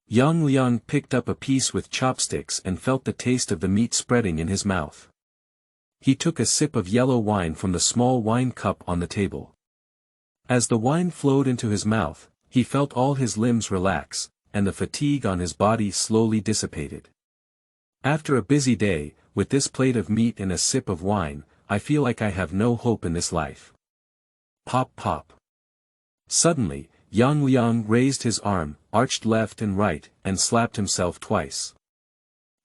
Yang Liang picked up a piece with chopsticks and felt the taste of the meat spreading in his mouth. He took a sip of yellow wine from the small wine cup on the table. As the wine flowed into his mouth, he felt all his limbs relax, and the fatigue on his body slowly dissipated. After a busy day, with this plate of meat and a sip of wine, I feel like I have no hope in this life. Pop pop. Suddenly, Yang Liang raised his arm, arched left and right, and slapped himself twice.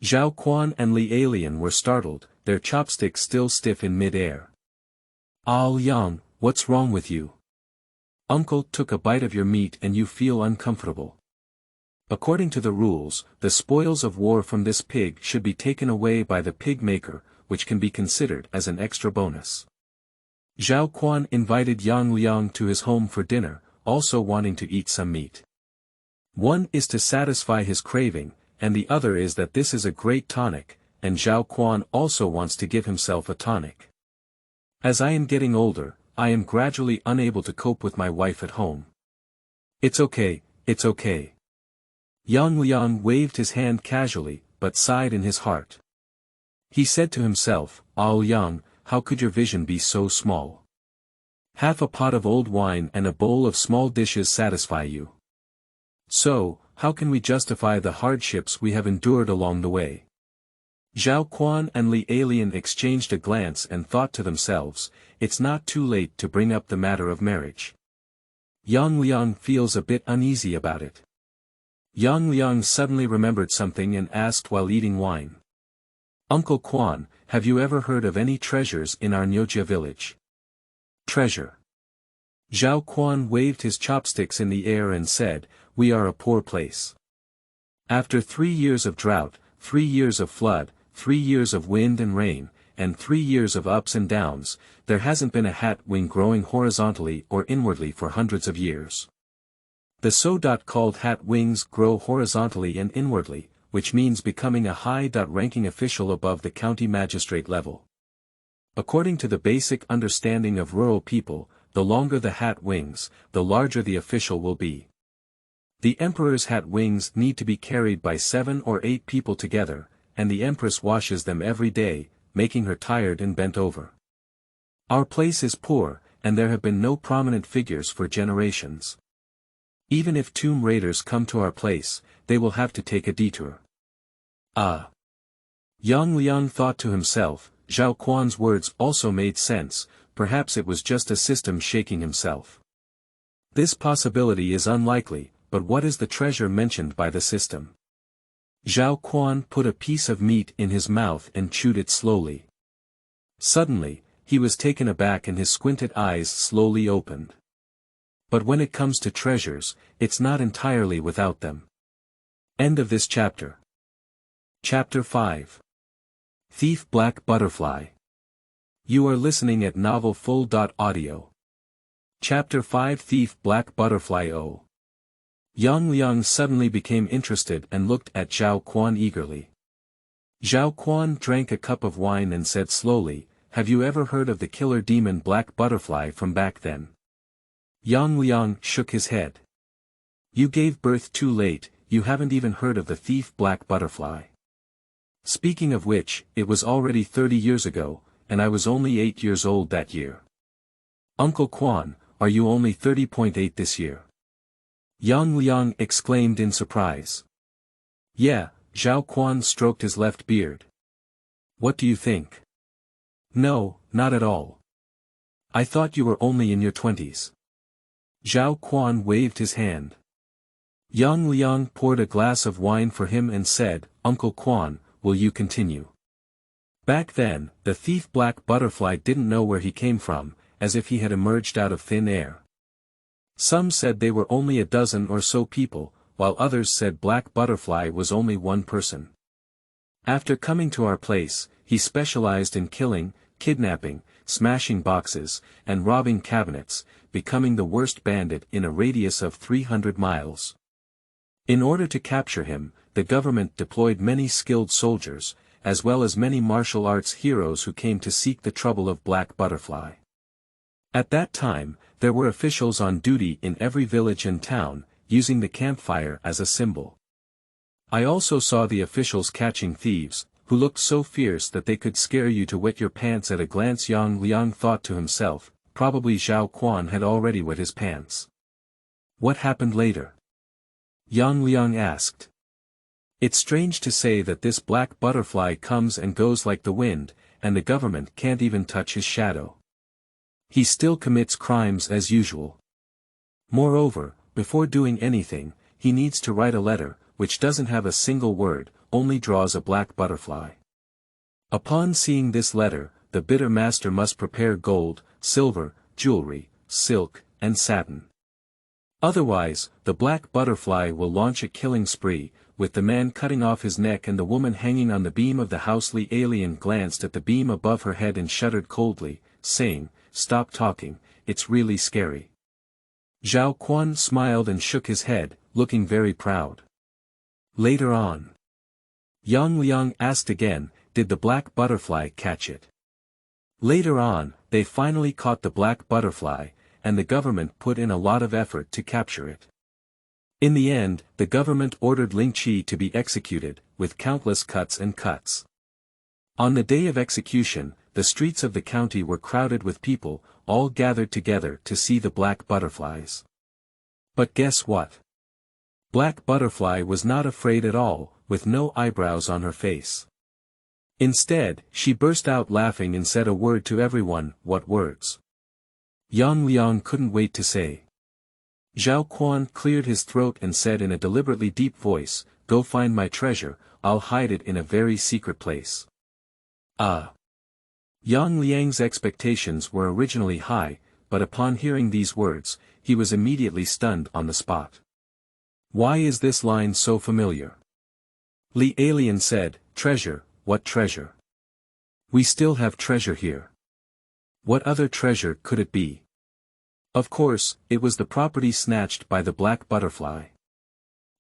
Zhao Quan and Liang were startled, their chopsticks still stiff in mid-air. Liang, what's wrong with you? Uncle took a bite of your meat and you feel uncomfortable. According to the rules, the spoils of war from this pig should be taken away by the pig maker, which can be considered as an extra bonus. Zhao Quan invited Yang Liang to his home for dinner, also wanting to eat some meat. One is to satisfy his craving, and the other is that this is a great tonic, and Zhao Quan also wants to give himself a tonic. As I am getting older, I am gradually unable to cope with my wife at home. It's okay, it's okay. Yang Liang waved his hand casually, but sighed in his heart. He said to himself, Liang, how could your vision be so small? Half a pot of old wine and a bowl of small dishes satisfy you. So, how can we justify the hardships we have endured along the way? Zhao Quan and Liang exchanged a glance and thought to themselves, it's not too late to bring up the matter of marriage. Yang Liang feels a bit uneasy about it. Yang Liang suddenly remembered something and asked while eating wine. Uncle Quan, have you ever heard of any treasures in our Niujia village? Treasure. Zhao Quan waved his chopsticks in the air and said, we are a poor place. After 3 years of drought, 3 years of flood, 3 years of wind and rain, and 3 years of ups and downs, there hasn't been a hat wing growing horizontally or inwardly for hundreds of years. The so-called hat wings grow horizontally and inwardly, which means becoming a high-ranking official above the county magistrate level. According to the basic understanding of rural people, the longer the hat wings, the larger the official will be. The emperor's hat wings need to be carried by 7 or 8 people together, and the empress washes them every day, making her tired and bent over. Our place is poor, and there have been no prominent figures for generations. Even if tomb raiders come to our place, they will have to take a detour. Yang Liang thought to himself, Zhao Quan's words also made sense, perhaps it was just a system shaking himself. This possibility is unlikely, but what is the treasure mentioned by the system? Zhao Quan put a piece of meat in his mouth and chewed it slowly. Suddenly, he was taken aback and his squinted eyes slowly opened. But when it comes to treasures, it's not entirely without them. End of this chapter. Chapter 5. Thief Black Butterfly. You are listening at novelfull.audio. Chapter 5 Thief Black Butterfly. Yang Liang suddenly became interested and looked at Zhao Quan eagerly. Zhao Quan drank a cup of wine and said slowly, have you ever heard of the killer demon Black Butterfly from back then? Yang Liang shook his head. You gave birth too late, you haven't even heard of the thief Black Butterfly. Speaking of which, it was already 30 years ago, and I was only 8 years old that year. Uncle Quan, are you only 30.8 this year? Yang Liang exclaimed in surprise. Yeah, Zhao Quan stroked his left beard. What do you think? No, not at all. I thought you were only in your 20s. Zhao Quan waved his hand. Yang Liang poured a glass of wine for him and said, "Uncle Quan, will you continue?" Back then, the thief Black Butterfly didn't know where he came from, as if he had emerged out of thin air. Some said they were only a dozen or so people, while others said Black Butterfly was only one person. After coming to our place, he specialized in killing, kidnapping, smashing boxes, and robbing cabinets, becoming the worst bandit in a radius of 300 miles. In order to capture him, the government deployed many skilled soldiers, as well as many martial arts heroes who came to seek the trouble of Black Butterfly. At that time, there were officials on duty in every village and town, using the campfire as a symbol. I also saw the officials catching thieves, who looked so fierce that they could scare you to wet your pants at a glance. Yang Liang thought to himself, probably Zhao Quan had already wet his pants. What happened later? Yang Liang asked. It's strange to say that this Black Butterfly comes and goes like the wind, and the government can't even touch his shadow. He still commits crimes as usual. Moreover, before doing anything, he needs to write a letter, which doesn't have a single word, only draws a black butterfly. Upon seeing this letter, the bitter master must prepare gold, silver, jewelry, silk, and satin. Otherwise, the black butterfly will launch a killing spree, with the man cutting off his neck and the woman hanging on the beam of the house. The alien glanced at the beam above her head and shuddered coldly, saying, "Stop talking, it's really scary." Zhao Quan smiled and shook his head, looking very proud. Later on, Yang Liang asked again, did the black butterfly catch it? Later on, they finally caught the black butterfly, and the government put in a lot of effort to capture it. In the end, the government ordered Ling Qi to be executed, with countless cuts and cuts. On the day of execution, the streets of the county were crowded with people, all gathered together to see the black butterflies. But guess what? Black Butterfly was not afraid at all, with no eyebrows on her face. Instead, she burst out laughing and said a word to everyone. What words? Yang Liang couldn't wait to say. Zhao Quan cleared his throat and said in a deliberately deep voice, "Go find my treasure, I'll hide it in a very secret place." Yang Liang's expectations were originally high, but upon hearing these words, he was immediately stunned on the spot. Why is this line so familiar? Li Alien said, "Treasure, what treasure? We still have treasure here. What other treasure could it be?" Of course, it was the property snatched by the black butterfly.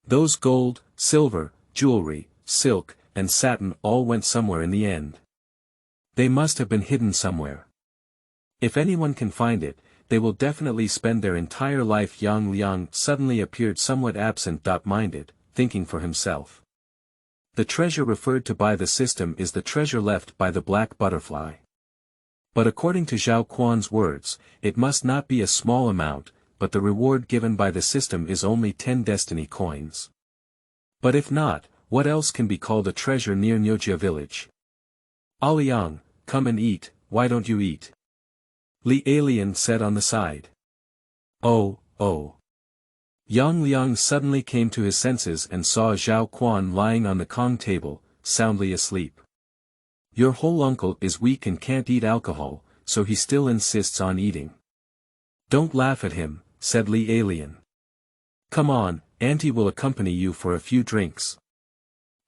Those gold, silver, jewelry, silk, and satin all went somewhere in the end. They must have been hidden somewhere. If anyone can find it, they will definitely spend their entire life. Yang Liang suddenly appeared somewhat absent-minded, thinking for himself. The treasure referred to by the system is the treasure left by the black butterfly. But according to Zhao Quan's words, it must not be a small amount, but the reward given by the system is only 10 destiny coins. But if not, what else can be called a treasure near Niujia Village? "Liang, come and eat, why don't you eat?" Li Alien said on the side. Oh. Yang Liang suddenly came to his senses and saw Zhao Quan lying on the Kong table, soundly asleep. Your whole uncle is weak and can't eat alcohol, so he still insists on eating. Don't laugh at him, said Li Alien. Come on, Auntie will accompany you for a few drinks.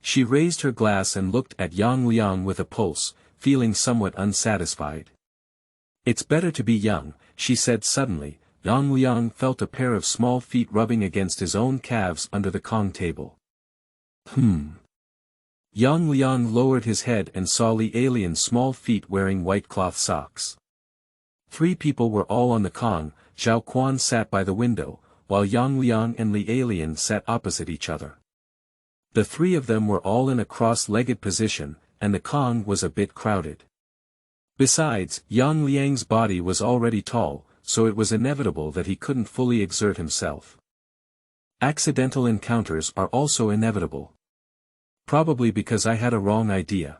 She raised her glass and looked at Yang Liang with a pulse, feeling somewhat unsatisfied. It's better to be young, she said suddenly. Yang Liang felt a pair of small feet rubbing against his own calves under the Kong table. Yang Liang lowered his head and saw Li Alien's small feet wearing white cloth socks. 3 people were all on the Kong. Zhao Quan sat by the window, while Yang Liang and Li Alien sat opposite each other. The 3 of them were all in a cross-legged position, and the Kong was a bit crowded. Besides, Yang Liang's body was already tall, so it was inevitable that he couldn't fully exert himself. Accidental encounters are also inevitable. Probably because I had a wrong idea.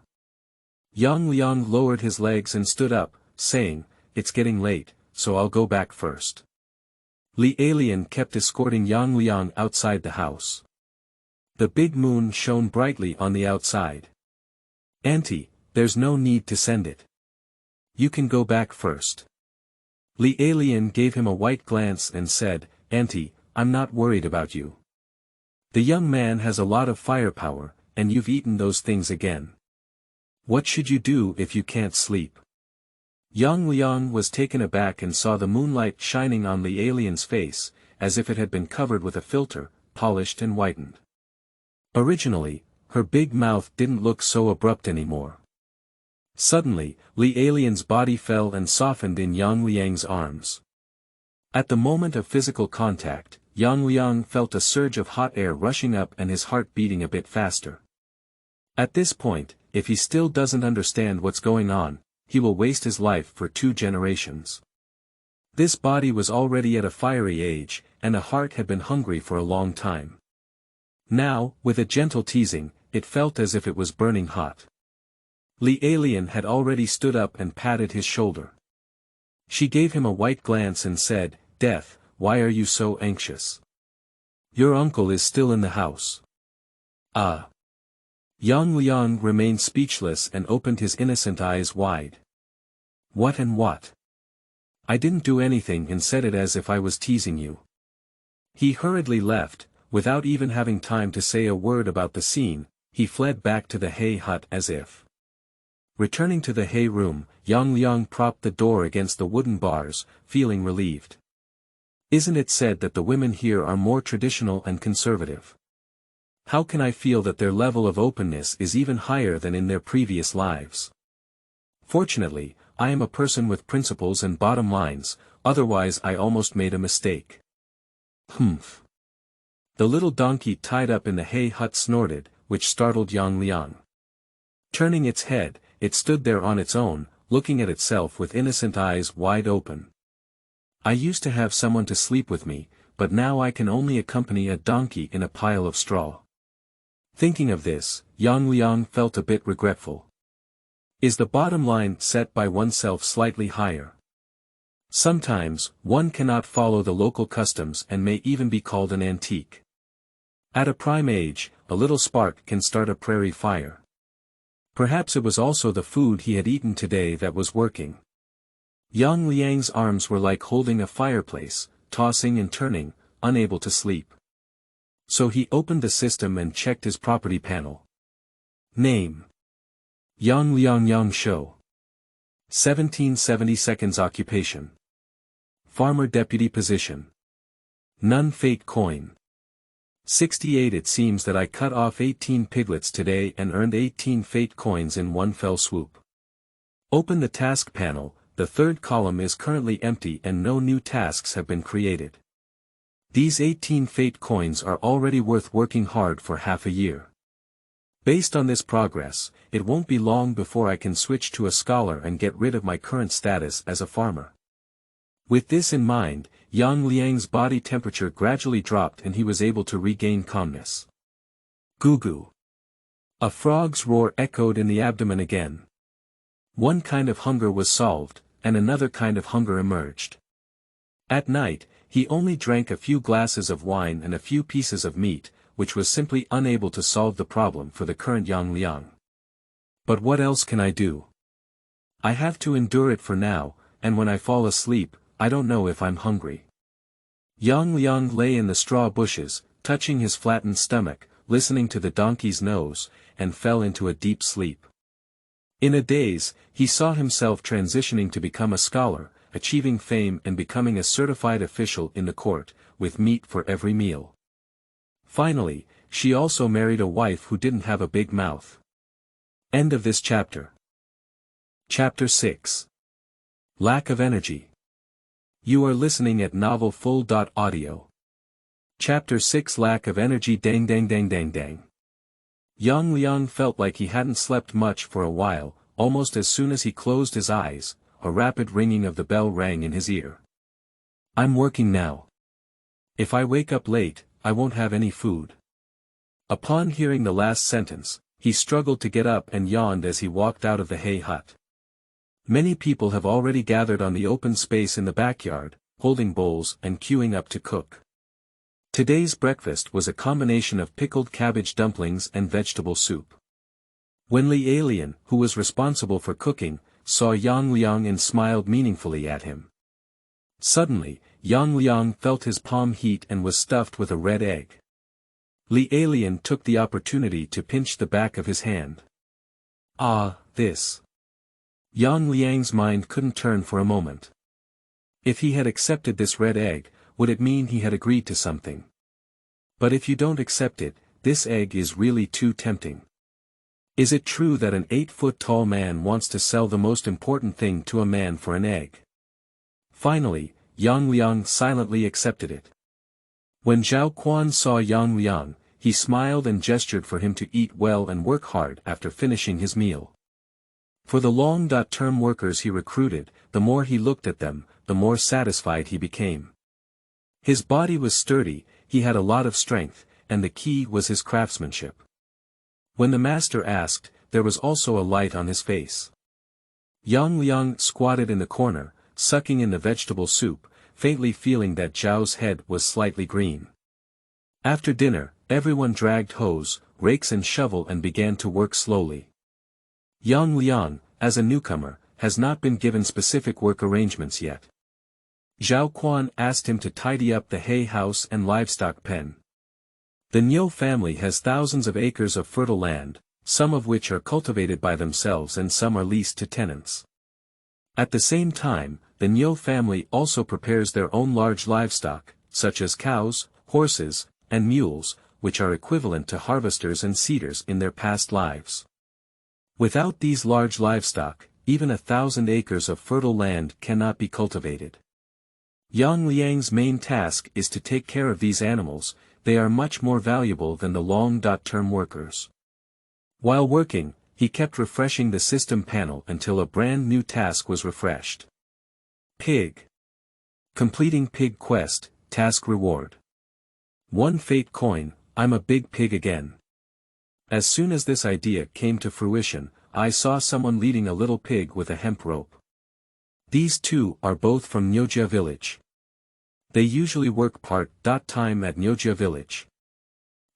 Yang Liang lowered his legs and stood up, saying, "It's getting late, so I'll go back first." Liang kept escorting Liang outside the house. The big moon shone brightly on the outside. "Auntie, there's no need to send it. You can go back first." Liang gave him a white glance and said, "Auntie, I'm not worried about you. The young man has a lot of firepower, and you've eaten those things again. What should you do if you can't sleep?" Liang was taken aback and saw the moonlight shining on Liang's face, as if it had been covered with a filter, polished and whitened. Originally, her big mouth didn't look so abrupt anymore. Suddenly, Liang's body fell and softened in Liang's arms. At the moment of physical contact, Liang felt a surge of hot air rushing up and his heart beating a bit faster. At this point, if he still doesn't understand what's going on, he will waste his life for 2 generations. This body was already at a fiery age, and a heart had been hungry for a long time. Now, with a gentle teasing, it felt as if it was burning hot. Liang had already stood up and patted his shoulder. She gave him a white glance and said, "Death, why are you so anxious? Your uncle is still in the house." "Ah." Liang remained speechless and opened his innocent eyes wide. "What and what? I didn't do anything and said it as if I was teasing you." He hurriedly left, without even having time to say a word about the scene. He fled back to the hay hut as if. Returning to the hay room, Liang propped the door against the wooden bars, feeling relieved. "Isn't it said that the women here are more traditional and conservative? How can I feel that their level of openness is even higher than in their previous lives? Fortunately, I am a person with principles and bottom lines, otherwise I almost made a mistake." "Humph." The little donkey tied up in the hay hut snorted, which startled Liang. Turning its head, it stood there on its own, looking at itself with innocent eyes wide open. "I used to have someone to sleep with me, but now I can only accompany a donkey in a pile of straw." Thinking of this, Liang felt a bit regretful. Is the bottom line set by oneself slightly higher? Sometimes, one cannot follow the local customs and may even be called an antique. At a prime age, a little spark can start a prairie fire. Perhaps it was also the food he had eaten today that was working. Liang's arms were like holding a fireplace, tossing and turning, unable to sleep. So he opened the system and checked his property panel. Name: Yang Shou. 1772 occupation: farmer deputy position. None fate coin. 68. It seems that I cut off 18 piglets today and earned 18 fate coins in one fell swoop. Open the task panel. The third column is currently empty and no new tasks have been created. These 18 fate coins are already worth working hard for half a year. Based on this progress, it won't be long before I can switch to a scholar and get rid of my current status as a farmer. With this in mind, Liang's body temperature gradually dropped and he was able to regain calmness. Goo goo. A frog's roar echoed in the abdomen again. One kind of hunger was solved, and another kind of hunger emerged. At night, he only drank a few glasses of wine and a few pieces of meat, which was simply unable to solve the problem for the current Liang. But what else can I do? I have to endure it for now, and when I fall asleep, I don't know if I'm hungry. Liang lay in the straw bushes, touching his flattened stomach, listening to the donkey's nose, and fell into a deep sleep. In a daze, he saw himself transitioning to become a scholar, achieving fame and becoming a certified official in the court, with meat for every meal. Finally, she also married a wife who didn't have a big mouth. End of this chapter. Chapter 6. Lack of energy. You are listening at novelfull.audio. Chapter 6. Lack of energy. Dang dang dang dang dang. Liang felt like he hadn't slept much for a while. Almost as soon as he closed his eyes, a rapid ringing of the bell rang in his ear. I'm working now. If I wake up late, I won't have any food. Upon hearing the last sentence, he struggled to get up and yawned as he walked out of the hay hut. Many people have already gathered on the open space in the backyard, holding bowls and queuing up to cook. Today's breakfast was a combination of pickled cabbage dumplings and vegetable soup. When Liang, who was responsible for cooking, saw Liang and smiled meaningfully at him. Suddenly, Liang felt his palm heat and was stuffed with a red egg. Liang took the opportunity to pinch the back of his hand. Ah, this. Liang's mind couldn't turn for a moment. If he had accepted this red egg, would it mean he had agreed to something? But if you don't accept it, this egg is really too tempting. Is it true that an 8-foot-tall man wants to sell the most important thing to a man for an egg? Finally, Liang silently accepted it. When Zhao Quan saw Liang, he smiled and gestured for him to eat well and work hard after finishing his meal. For the long-term workers he recruited, the more he looked at them, the more satisfied he became. His body was sturdy, he had a lot of strength, and the key was his craftsmanship. When the master asked, there was also a light on his face. Liang squatted in the corner, sucking in the vegetable soup, faintly feeling that Zhao's head was slightly green. After dinner, everyone dragged hoes, rakes and shovel and began to work slowly. Liang, as a newcomer, has not been given specific work arrangements yet. Zhao Quan asked him to tidy up the hay house and livestock pen. The Niu family has thousands of acres of fertile land, some of which are cultivated by themselves and some are leased to tenants. At the same time, the Niu family also prepares their own large livestock, such as cows, horses, and mules, which are equivalent to harvesters and seeders in their past lives. Without these large livestock, even 1,000 acres of fertile land cannot be cultivated. Liang's main task is to take care of these animals, they are much more valuable than the long-term workers. While working, he kept refreshing the system panel until a brand new task was refreshed. Pig. Completing pig quest, task reward. 1 fate coin, I'm a big pig again. As soon as this idea came to fruition, I saw someone leading a little pig with a hemp rope. These two are both from Niujia Village. They usually work part-time at Niujia Village.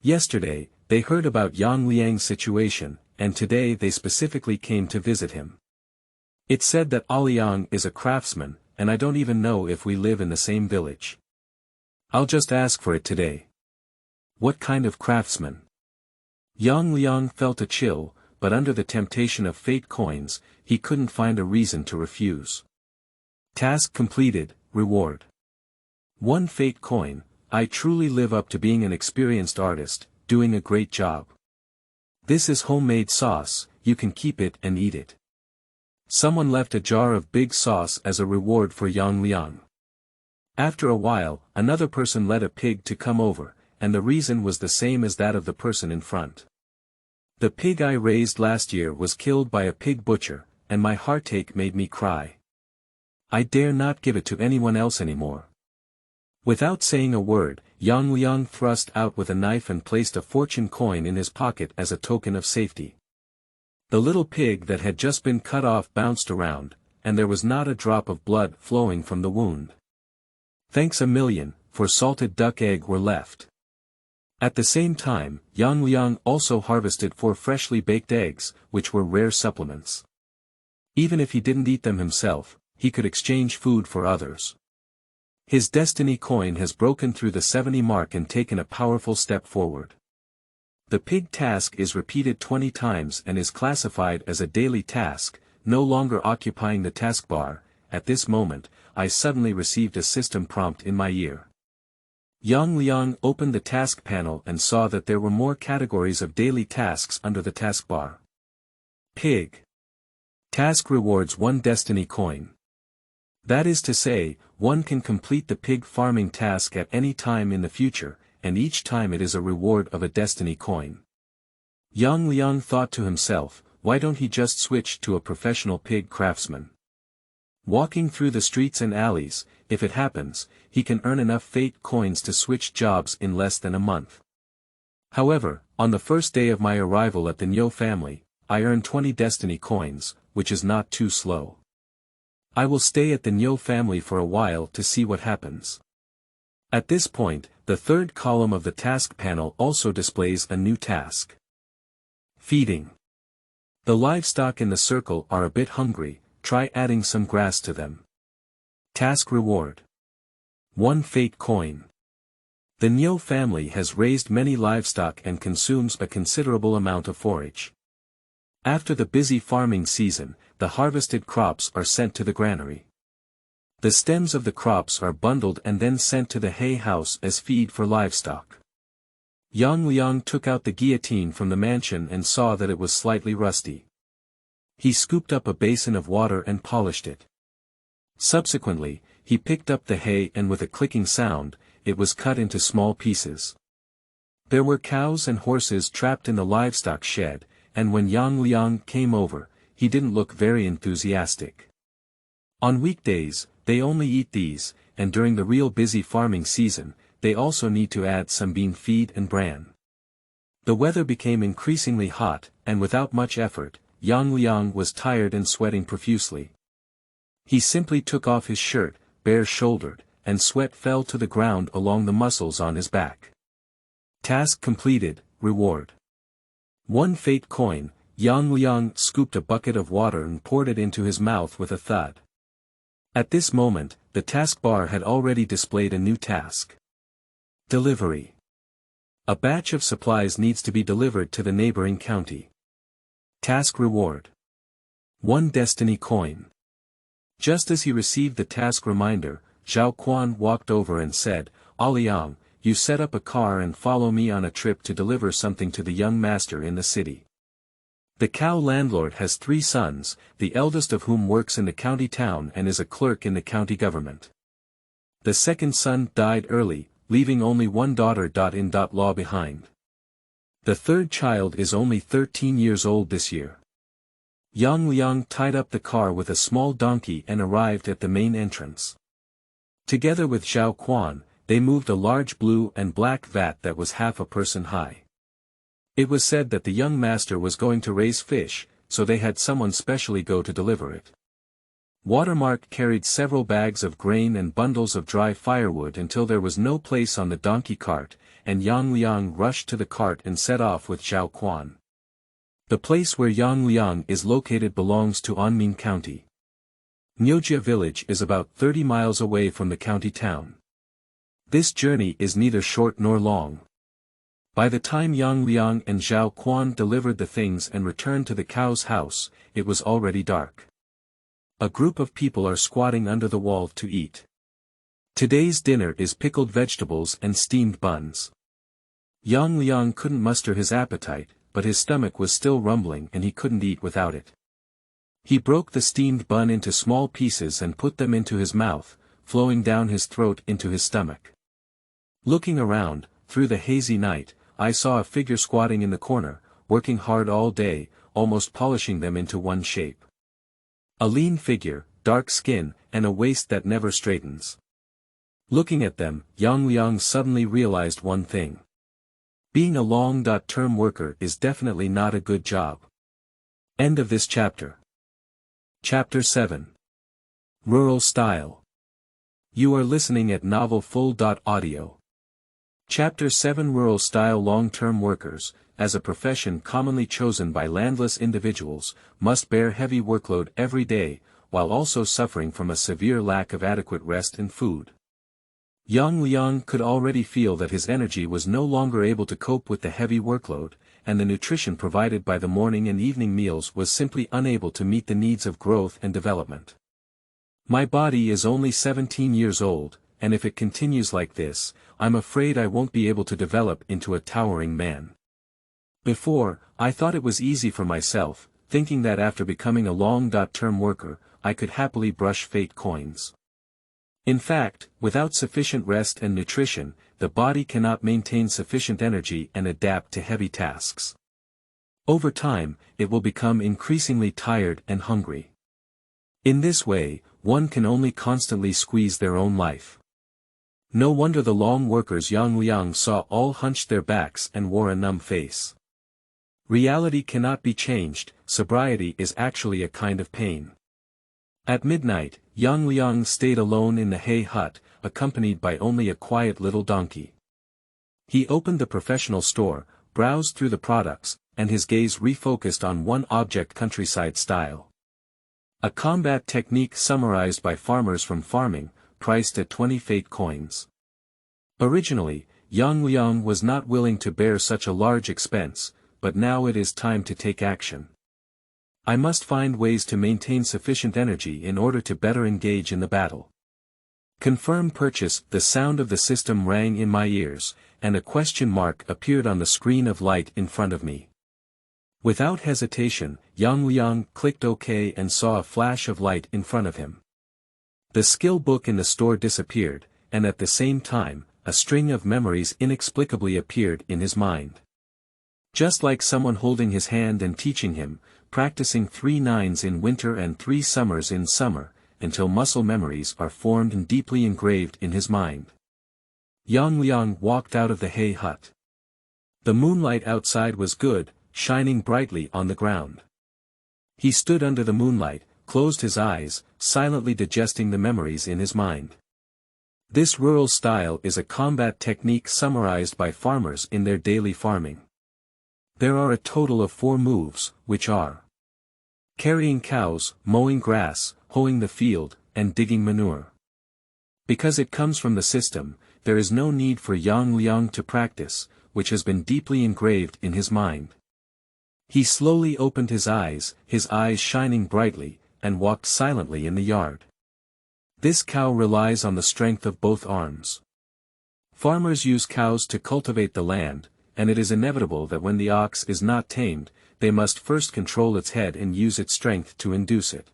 Yesterday, they heard about Liang's situation, and today they specifically came to visit him. It said that Liang is a craftsman, and I don't even know if we live in the same village. I'll just ask for it today. What kind of craftsman? Liang felt a chill, but under the temptation of fate coins, he couldn't find a reason to refuse. Task completed, reward. 1 fate coin, I truly live up to being an experienced artist, doing a great job. This is homemade sauce, you can keep it and eat it. Someone left a jar of big sauce as a reward for Liang. After a while, another person led a pig to come over, and the reason was the same as that of the person in front. The pig I raised last year was killed by a pig butcher, and my heartache made me cry. I dare not give it to anyone else anymore. Without saying a word, Liang thrust out with a knife and placed a fortune coin in his pocket as a token of safety. The little pig that had just been cut off bounced around, and there was not a drop of blood flowing from the wound. Thanks a million, for salted duck egg were left. At the same time, Liang also harvested 4 freshly baked eggs, which were rare supplements. Even if he didn't eat them himself, he could exchange food for others. His destiny coin has broken through the 70 mark and taken a powerful step forward. The pig task is repeated 20 times and is classified as a daily task, no longer occupying the taskbar. At this moment, I suddenly received a system prompt in my ear. Liang opened the task panel and saw that there were more categories of daily tasks under the taskbar. Pig. Task rewards 1 destiny coin. That is to say, one can complete the pig farming task at any time in the future, and each time it is a reward of a destiny coin. Liang thought to himself, why don't he just switch to a professional pig craftsman? Walking through the streets and alleys, if it happens, he can earn enough fate coins to switch jobs in less than a month. However, on the first day of my arrival at the Niu family, I earned 20 destiny coins, which is not too slow. I will stay at the Niu family for a while to see what happens. At this point, the third column of the task panel also displays a new task. Feeding. The livestock in the circle are a bit hungry, try adding some grass to them. Task reward. 1 fate coin. The Niu family has raised many livestock and consumes a considerable amount of forage. After the busy farming season, the harvested crops are sent to the granary. The stems of the crops are bundled and then sent to the hay house as feed for livestock. Liang took out the guillotine from the mansion and saw that it was slightly rusty. He scooped up a basin of water and polished it. Subsequently, he picked up the hay and with a clicking sound, it was cut into small pieces. There were cows and horses trapped in the livestock shed, and when Liang came over, he didn't look very enthusiastic. On weekdays, they only eat these, and during the real busy farming season, they also need to add some bean feed and bran. The weather became increasingly hot, and without much effort, Liang was tired and sweating profusely. He simply took off his shirt, bare-shouldered, and sweat fell to the ground along the muscles on his back. Task completed, reward. 1 fate coin. Liang scooped a bucket of water and poured it into his mouth with a thud. At this moment, the taskbar had already displayed a new task. Delivery. A batch of supplies needs to be delivered to the neighboring county. Task reward. 1 destiny coin. Just as he received the task reminder, Zhao Quan walked over and said, Liang, you set up a car and follow me on a trip to deliver something to the young master in the city. The cow landlord has 3 sons, the eldest of whom works in the county town and is a clerk in the county government. The second son died early, leaving only 1 daughter.in.law behind. The third child is only 13 years old this year. Liang tied up the car with a small donkey and arrived at the main entrance. Together with Zhao Quan, they moved a large blue and black vat that was half a person high. It was said that the young master was going to raise fish, so they had someone specially go to deliver it. Watermark carried several bags of grain and bundles of dry firewood until there was no place on the donkey cart, and Liang rushed to the cart and set off with Zhao Quan. The place where Liang is located belongs to Anmin County. Niujia Village is about 30 miles away from the county town. This journey is neither short nor long. By the time Liang and Zhao Quan delivered the things and returned to the cow's house, it was already dark. A group of people are squatting under the wall to eat. Today's dinner is pickled vegetables and steamed buns. Liang couldn't muster his appetite, but his stomach was still rumbling and he couldn't eat without it. He broke the steamed bun into small pieces and put them into his mouth, flowing down his throat into his stomach. Looking around, through the hazy night, I saw a figure squatting in the corner, working hard all day, almost polishing them into one shape. A lean figure, dark skin, and a waist that never straightens. Looking at them, Liang suddenly realized one thing. Being a long-term worker is definitely not a good job. End of this chapter. Chapter 7. Rural Style. You are listening at novelfull.audio. Chapter 7 Rural Style Long-term workers, as a profession commonly chosen by landless individuals, must bear heavy workload every day, while also suffering from a severe lack of adequate rest and food. Liang could already feel that his energy was no longer able to cope with the heavy workload, and the nutrition provided by the morning and evening meals was simply unable to meet the needs of growth and development. My body is only 17 years old, and if it continues like this, I'm afraid I won't be able to develop into a towering man. Before, I thought it was easy for myself, thinking that after becoming a long-term worker, I could happily brush fate coins. In fact, without sufficient rest and nutrition, the body cannot maintain sufficient energy and adapt to heavy tasks. Over time, it will become increasingly tired and hungry. In this way, one can only constantly squeeze their own life. No wonder the long workers Liang saw all hunched their backs and wore a numb face. Reality cannot be changed, sobriety is actually a kind of pain. At midnight, Liang stayed alone in the hay hut, accompanied by only a quiet little donkey. He opened the professional store, browsed through the products, and his gaze refocused on one object: countryside style. A combat technique summarized by farmers from farming, priced at 20 fate coins. Originally, Liang was not willing to bear such a large expense, but now it is time to take action. I must find ways to maintain sufficient energy in order to better engage in the battle. Confirm purchase. The sound of the system rang in my ears, and a question mark appeared on the screen of light in front of me. Without hesitation, Liang clicked OK and saw a flash of light in front of him. The skill book in the store disappeared, and at the same time, a string of memories inexplicably appeared in his mind. Just like someone holding his hand and teaching him, practicing 3 nines in winter and 3 summers in summer, until muscle memories are formed and deeply engraved in his mind. Liang walked out of the hay hut. The moonlight outside was good, shining brightly on the ground. He stood under the moonlight, closed his eyes, silently digesting the memories in his mind. This rural style is a combat technique summarized by farmers in their daily farming. There are a total of 4 moves, which are carrying cows, mowing grass, hoeing the field, and digging manure. Because it comes from the system, there is no need for Liang to practice, which has been deeply engraved in his mind. He slowly opened his eyes shining brightly, and walked silently in the yard. This cow relies on the strength of both arms. Farmers use cows to cultivate the land, and it is inevitable that when the ox is not tamed, they must first control its head and use its strength to induce it.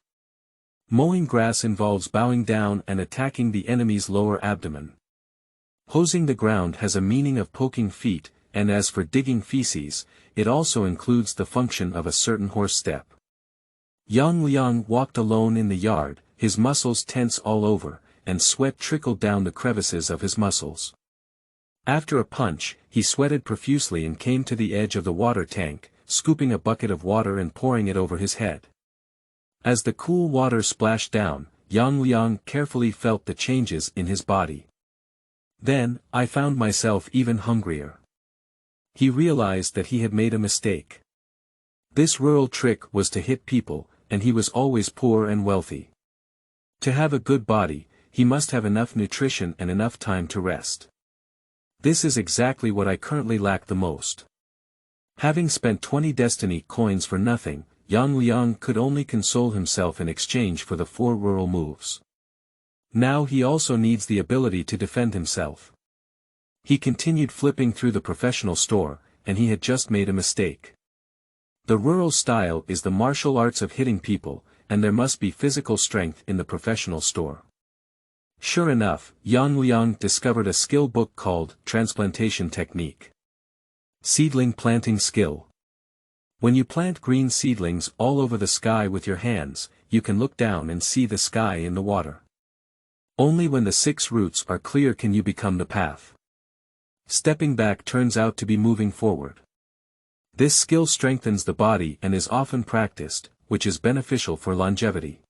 Mowing grass involves bowing down and attacking the enemy's lower abdomen. Hosing the ground has a meaning of poking feet, and as for digging feces, it also includes the function of a certain horse step. Liang walked alone in the yard, his muscles tense all over, and sweat trickled down the crevices of his muscles. After a punch, he sweated profusely and came to the edge of the water tank, scooping a bucket of water and pouring it over his head. As the cool water splashed down, Liang carefully felt the changes in his body. Then, I found myself even hungrier. He realized that he had made a mistake. This rural trick was to hit people, and he was always poor and wealthy. To have a good body, he must have enough nutrition and enough time to rest. This is exactly what I currently lack the most. Having spent 20 destiny coins for nothing, Liang could only console himself in exchange for the 4 rural moves. Now he also needs the ability to defend himself. He continued flipping through the professional store, and he had just made a mistake. The rural style is the martial arts of hitting people, and there must be physical strength in the professional store. Sure enough, Liang discovered a skill book called Transplantation Technique. Seedling Planting Skill. When you plant green seedlings all over the sky with your hands, you can look down and see the sky in the water. Only when the 6 roots are clear can you become the path. Stepping back turns out to be moving forward. This skill strengthens the body and is often practiced, which is beneficial for longevity.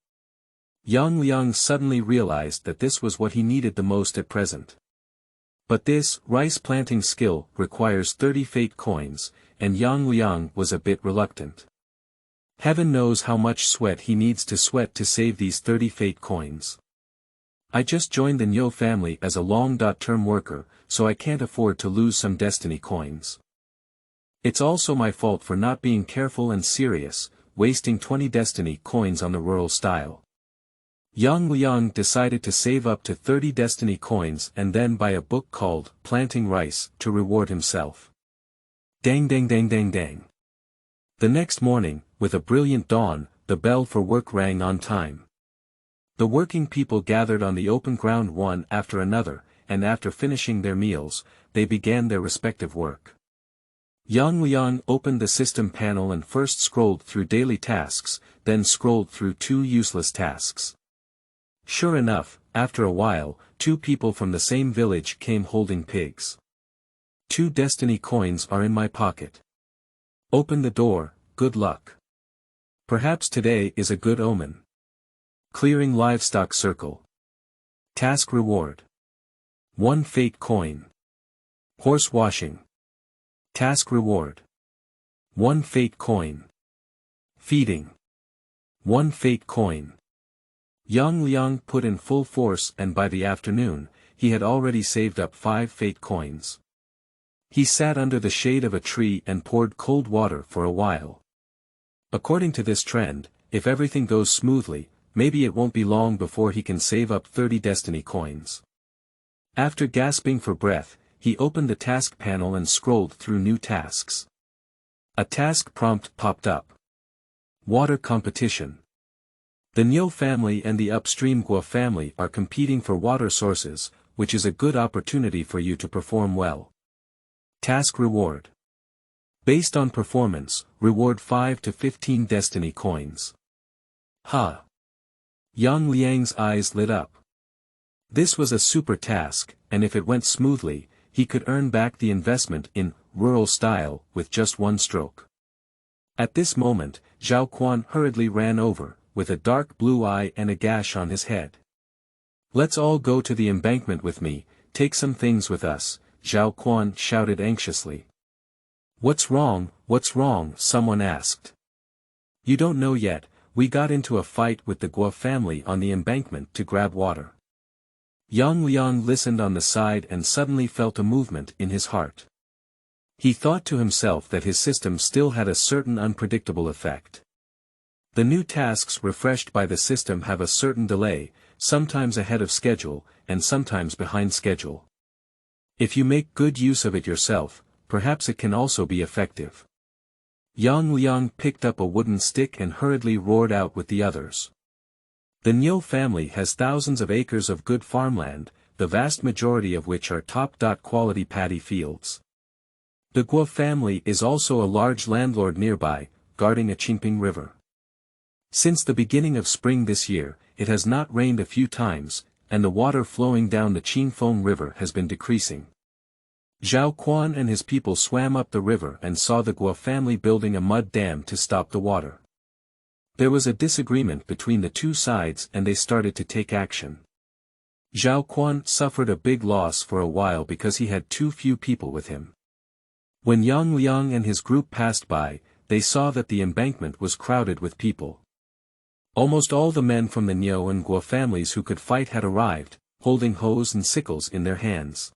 Liang suddenly realized that this was what he needed the most at present. But this rice planting skill requires 30 fate coins, and Liang was a bit reluctant. Heaven knows how much sweat he needs to sweat to save these 30 fate coins. I just joined the Niu family as a long-term worker, so I can't afford to lose some destiny coins. It's also my fault for not being careful and serious, wasting 20 destiny coins on the rural style. Liang decided to save up to 30 destiny coins and then buy a book called Planting Rice to reward himself. Dang. The next morning, with a brilliant dawn, the bell for work rang on time. The working people gathered on the open ground one after another, and after finishing their meals, they began their respective work. Liang opened the system panel and first scrolled through daily tasks, then scrolled through 2 useless tasks. Sure enough, after a while, 2 people from the same village came holding pigs. 2 destiny coins are in my pocket. Open the door, good luck. Perhaps today is a good omen. Clearing livestock circle. Task reward. 1 fate coin. Horse washing. Task reward. 1 fate coin. Feeding. 1 fate coin. Liang put in full force, and by the afternoon, he had already saved up 5 fate coins. He sat under the shade of a tree and poured cold water for a while. According to this trend, if everything goes smoothly, maybe it won't be long before he can save up 30 destiny coins. After gasping for breath, he opened the task panel and scrolled through new tasks. A task prompt popped up. Water competition. The Niu family and the upstream Guo family are competing for water sources, which is a good opportunity for you to perform well. Task reward. Based on performance, reward 5 to 15 destiny coins. Ha! Liang's eyes lit up. This was a super task, and if it went smoothly, he could earn back the investment in rural style with just 1 stroke. At this moment, Zhao Quan hurriedly ran over, with a dark blue eye and a gash on his head. Let's all go to the embankment with me, take some things with us, Zhao Quan shouted anxiously. What's wrong, someone asked. You don't know yet, we got into a fight with the Guo family on the embankment to grab water. Liang listened on the side and suddenly felt a movement in his heart. He thought to himself that his system still had a certain unpredictable effect. The new tasks refreshed by the system have a certain delay, sometimes ahead of schedule, and sometimes behind schedule. If you make good use of it yourself, perhaps it can also be effective. Liang picked up a wooden stick and hurriedly roared out with the others. The Niu family has thousands of acres of good farmland, the vast majority of which are top-quality paddy fields. The Guo family is also a large landlord nearby, guarding a Qingping river. Since the beginning of spring this year, it has not rained a few times, and the water flowing down the Qingfeng River has been decreasing. Zhao Quan and his people swam up the river and saw the Guo family building a mud dam to stop the water. There was a disagreement between the two sides and they started to take action. Zhao Quan suffered a big loss for a while because he had too few people with him. When Liang and his group passed by, they saw that the embankment was crowded with people. Almost all the men from the Niu and Guo families who could fight had arrived, holding hoes and sickles in their hands.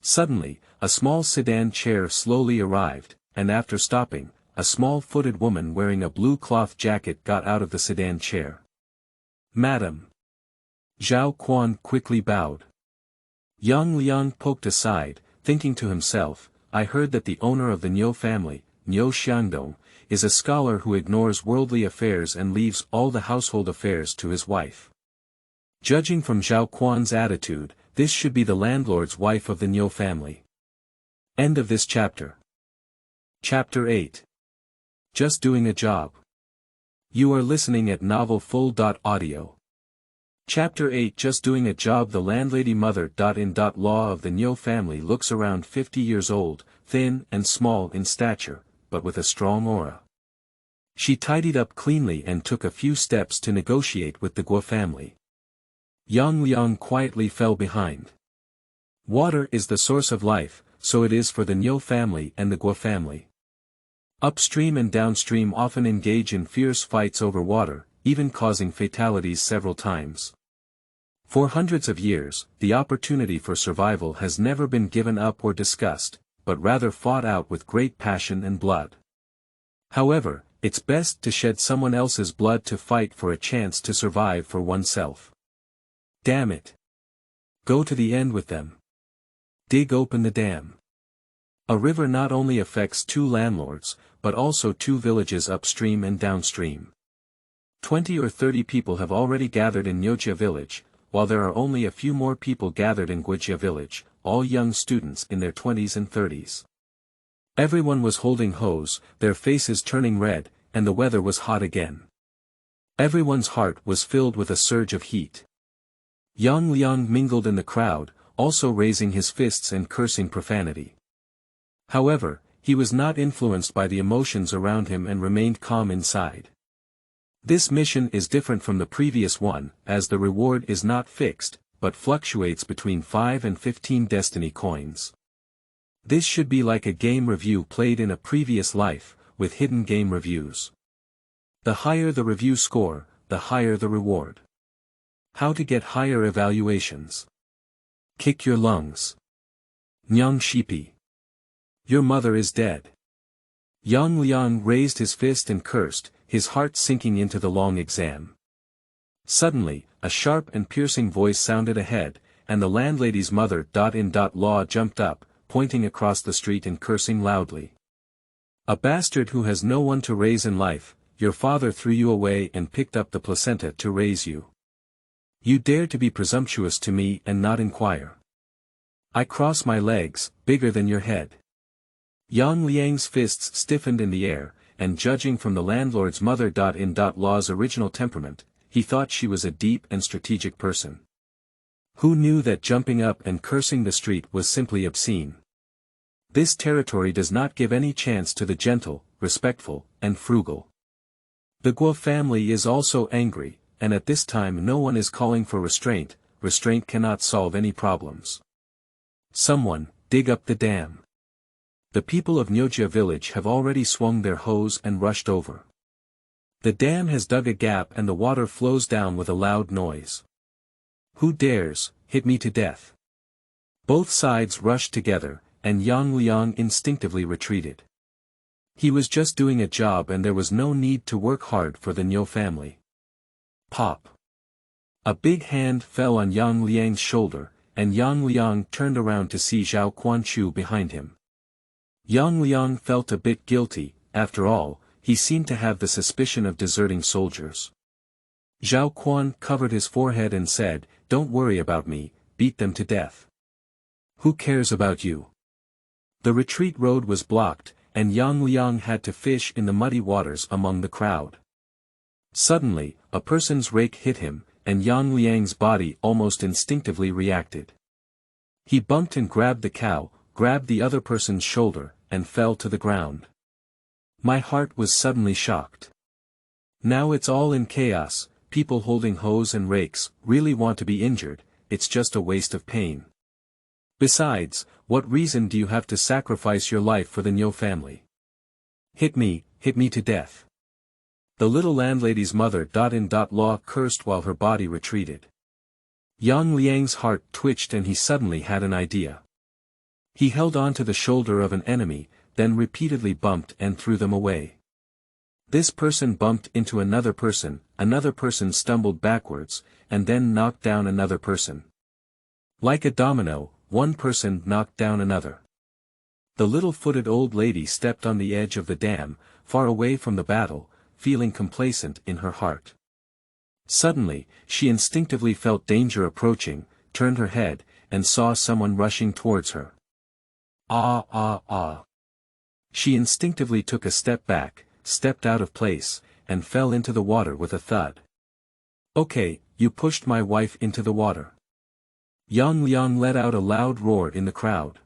Suddenly, a small sedan chair slowly arrived, and after stopping, a small-footed woman wearing a blue cloth jacket got out of the sedan chair. Madam. Zhao Quan quickly bowed. Liang poked aside, thinking to himself, I heard that the owner of the Niu family, Niu Xiangdong, is a scholar who ignores worldly affairs and leaves all the household affairs to his wife. Judging from Zhao Quan's attitude, this should be the landlord's wife of the Niu family. End of this chapter. Chapter 8. Just doing a job. You are listening at novelfull.audio. Chapter 8. Just doing a job. The landlady mother.in.law of the Niu family looks around 50 years old, thin and small in stature, but with a strong aura. She tidied up cleanly and took a few steps to negotiate with the Guo family. Liang quietly fell behind. Water is the source of life, so it is for the Niu family and the Guo family. Upstream and downstream often engage in fierce fights over water, even causing fatalities several times. For hundreds of years, the opportunity for survival has never been given up or discussed, but rather fought out with great passion and blood. However, it's best to shed someone else's blood to fight for a chance to survive for oneself. Damn it. Go to the end with them. Dig open the dam. A river not only affects 2 landlords, but also 2 villages upstream and downstream. 20 or 30 people have already gathered in Niujia Village, while there are only a few more people gathered in Niujia Village, all young students in their 20s and 30s. Everyone was holding hoes, their faces turning red, and the weather was hot again. Everyone's heart was filled with a surge of heat. Liang mingled in the crowd, also raising his fists and cursing profanity. However, he was not influenced by the emotions around him and remained calm inside. This mission is different from the previous one, as the reward is not fixed, but fluctuates between 5 and 15 destiny coins. This should be like a game review played in a previous life, with hidden game reviews. The higher the review score, the higher the reward. How to get higher evaluations. Kick your lungs. Nyang Shipi. Your mother is dead. Yang Liang raised his fist and cursed, his heart sinking into the long exam. Suddenly, a sharp and piercing voice sounded ahead, and the landlady's mother.in.law jumped up, pointing across the street and cursing loudly. A bastard who has no one to raise in life, your father threw you away and picked up the placenta to raise you. You dare to be presumptuous to me and not inquire. I cross my legs, bigger than your head. Yang Liang's fists stiffened in the air, and judging from the landlord's mother.in.law's original temperament, he thought she was a deep and strategic person. Who knew that jumping up and cursing the street was simply obscene? This territory does not give any chance to the gentle, respectful, and frugal. The Guo family is also angry, and at this time no one is calling for restraint. Restraint cannot solve any problems. Someone, dig up the dam. The people of Niujia Village have already swung their hose and rushed over. The dam has dug a gap and the water flows down with a loud noise. Who dares, hit me to death? Both sides rushed together, and Yang Liang instinctively retreated. He was just doing a job and there was no need to work hard for the Niu family. Pop. A big hand fell on Yang Liang's shoulder, and Yang Liang turned around to see Zhao Quanchu behind him. Yang Liang felt a bit guilty. After all, he seemed to have the suspicion of deserting soldiers. Zhao Quan covered his forehead and said, "Don't worry about me, beat them to death. Who cares about you?" The retreat road was blocked, and Yang Liang had to fish in the muddy waters among the crowd. Suddenly, a person's rake hit him, and Yang Liang's body almost instinctively reacted. He bumped and grabbed the cow, grabbed the other person's shoulder, and fell to the ground. My heart was suddenly shocked. Now it's all in chaos. People holding hoes and rakes really want to be injured. It's just a waste of pain. Besides, what reason do you have to sacrifice your life for the Niu family? Hit me to death. The little landlady's mother.in.law cursed while her body retreated. Yang Liang's heart twitched and he suddenly had an idea. He held on to the shoulder of an enemy, then repeatedly bumped and threw them away. This person bumped into another person stumbled backwards, and then knocked down another person. Like a domino, one person knocked down another. The little-footed old lady stepped on the edge of the dam, far away from the battle, feeling complacent in her heart. Suddenly, she instinctively felt danger approaching, turned her head, and saw someone rushing towards her. Ah! She instinctively took a step back, stepped out of place, and fell into the water with a thud. Okay, you pushed my wife into the water. Yang Liang let out a loud roar in the crowd.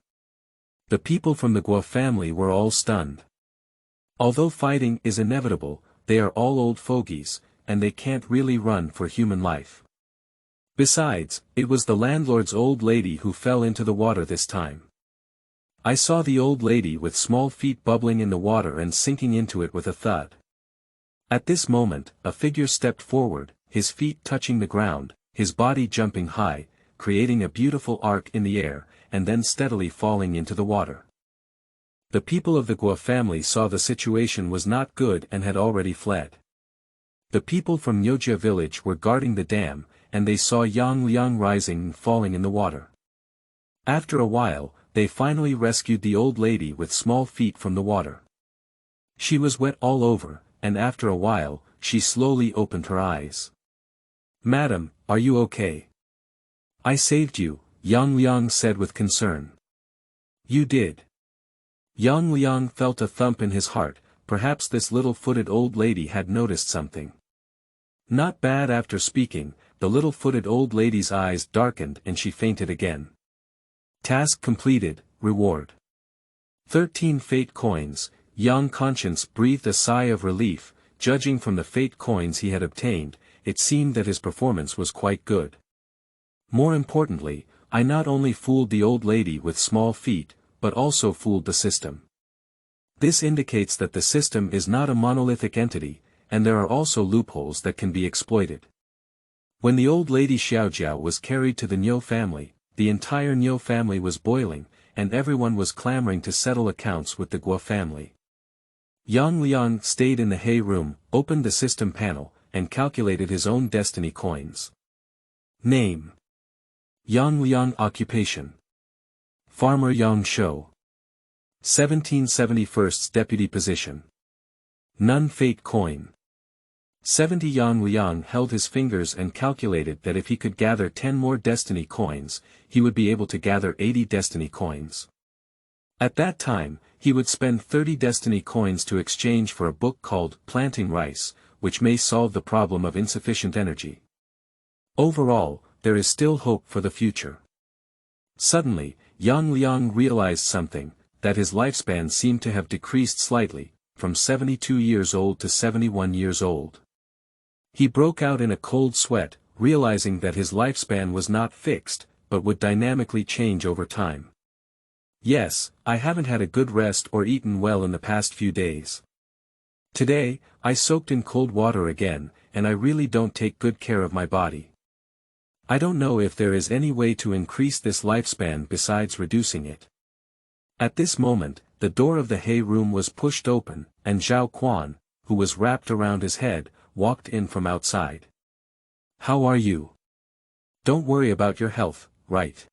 The people from the Guo family were all stunned. Although fighting is inevitable, they are all old fogies, and they can't really run for human life. Besides, it was the landlord's old lady who fell into the water this time. I saw the old lady with small feet bubbling in the water and sinking into it with a thud. At this moment, a figure stepped forward, his feet touching the ground, his body jumping high, creating a beautiful arc in the air, and then steadily falling into the water. The people of the Guo family saw the situation was not good and had already fled. The people from Niujia Village were guarding the dam, and they saw Yang Liang rising and falling in the water. After a while, they finally rescued the old lady with small feet from the water. She was wet all over, and after a while, she slowly opened her eyes. "Madam, are you okay?" "I saved you," Yang Liang said with concern. "You did." Yang Liang felt a thump in his heart. Perhaps this little-footed old lady had noticed something. Not bad. After speaking, the little-footed old lady's eyes darkened and she fainted again. Task completed, reward. 13 fate coins. Yang Conscience breathed a sigh of relief. judging from the fate coins he had obtained, it seemed that his performance was quite good. More importantly, I not only fooled the old lady with small feet, but also fooled the system. This indicates that the system is not a monolithic entity, and there are also loopholes that can be exploited. When the old lady Xiaojiao was carried to the Niu family, the entire Niu family was boiling, and everyone was clamoring to settle accounts with the Guo family. Yang Liang stayed in the hay room, opened the system panel, and calculated his own destiny coins. Name: Yang Liang. Occupation: Farmer Yang Shou. 1771st deputy position. None fate coin. 70. Yang Liang held his fingers and calculated that if he could gather 10 more destiny coins, he would be able to gather 80 destiny coins. At that time, he would spend 30 destiny coins to exchange for a book called Planting Rice, which may solve the problem of insufficient energy. Overall, there is still hope for the future. Suddenly, Yang Liang realized something, that his lifespan seemed to have decreased slightly, from 72 years old to 71 years old. He broke out in a cold sweat, realizing that his lifespan was not fixed, but would dynamically change over time. Yes, I haven't had a good rest or eaten well in the past few days. Today, I soaked in cold water again, and I really don't take good care of my body. I don't know if there is any way to increase this lifespan besides reducing it. At this moment, the door of the hay room was pushed open, and Zhao Quan, who was wrapped around his head, walked in from outside. How are you? Don't worry about your health, right?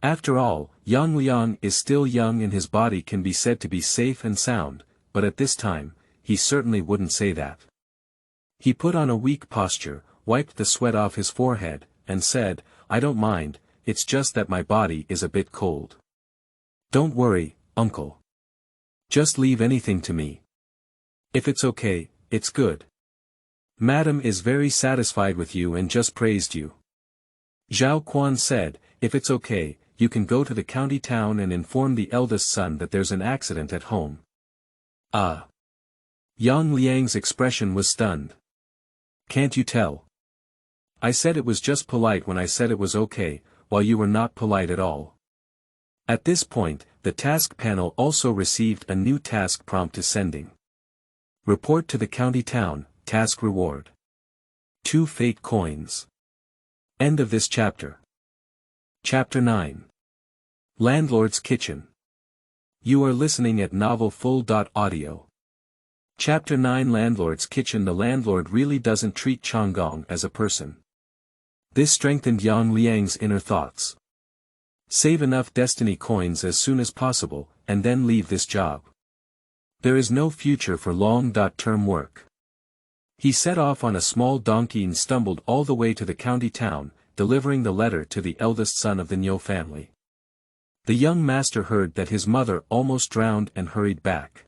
After all, Yang Liang is still young and his body can be said to be safe and sound, but at this time, he certainly wouldn't say that. He put on a weak posture, wiped the sweat off his forehead, and said, I don't mind, it's just that my body is a bit cold. Don't worry, uncle. Just leave anything to me. If it's okay, it's good. Madam is very satisfied with you and just praised you. Zhao Quan said, if it's okay, you can go to the county town and inform the eldest son that there's an accident at home. Ah. Yang Liang's expression was stunned. Can't you tell? I said it was just polite when I said it was okay, while you were not polite at all. At this point, the task panel also received a new task prompt to sending. Report to the county town, task reward. 2 fate coins. End of this chapter. Chapter 9. Landlord's Kitchen. You are listening at novelfull.audio. Chapter 9. Landlord's Kitchen. The landlord really doesn't treat Changgong as a person. This strengthened Yang Liang's inner thoughts. Save enough destiny coins as soon as possible, and then leave this job. There is no future for long-term work. He set off on a small donkey and stumbled all the way to the county town, delivering the letter to the eldest son of the Niu family. The young master heard that his mother almost drowned and hurried back.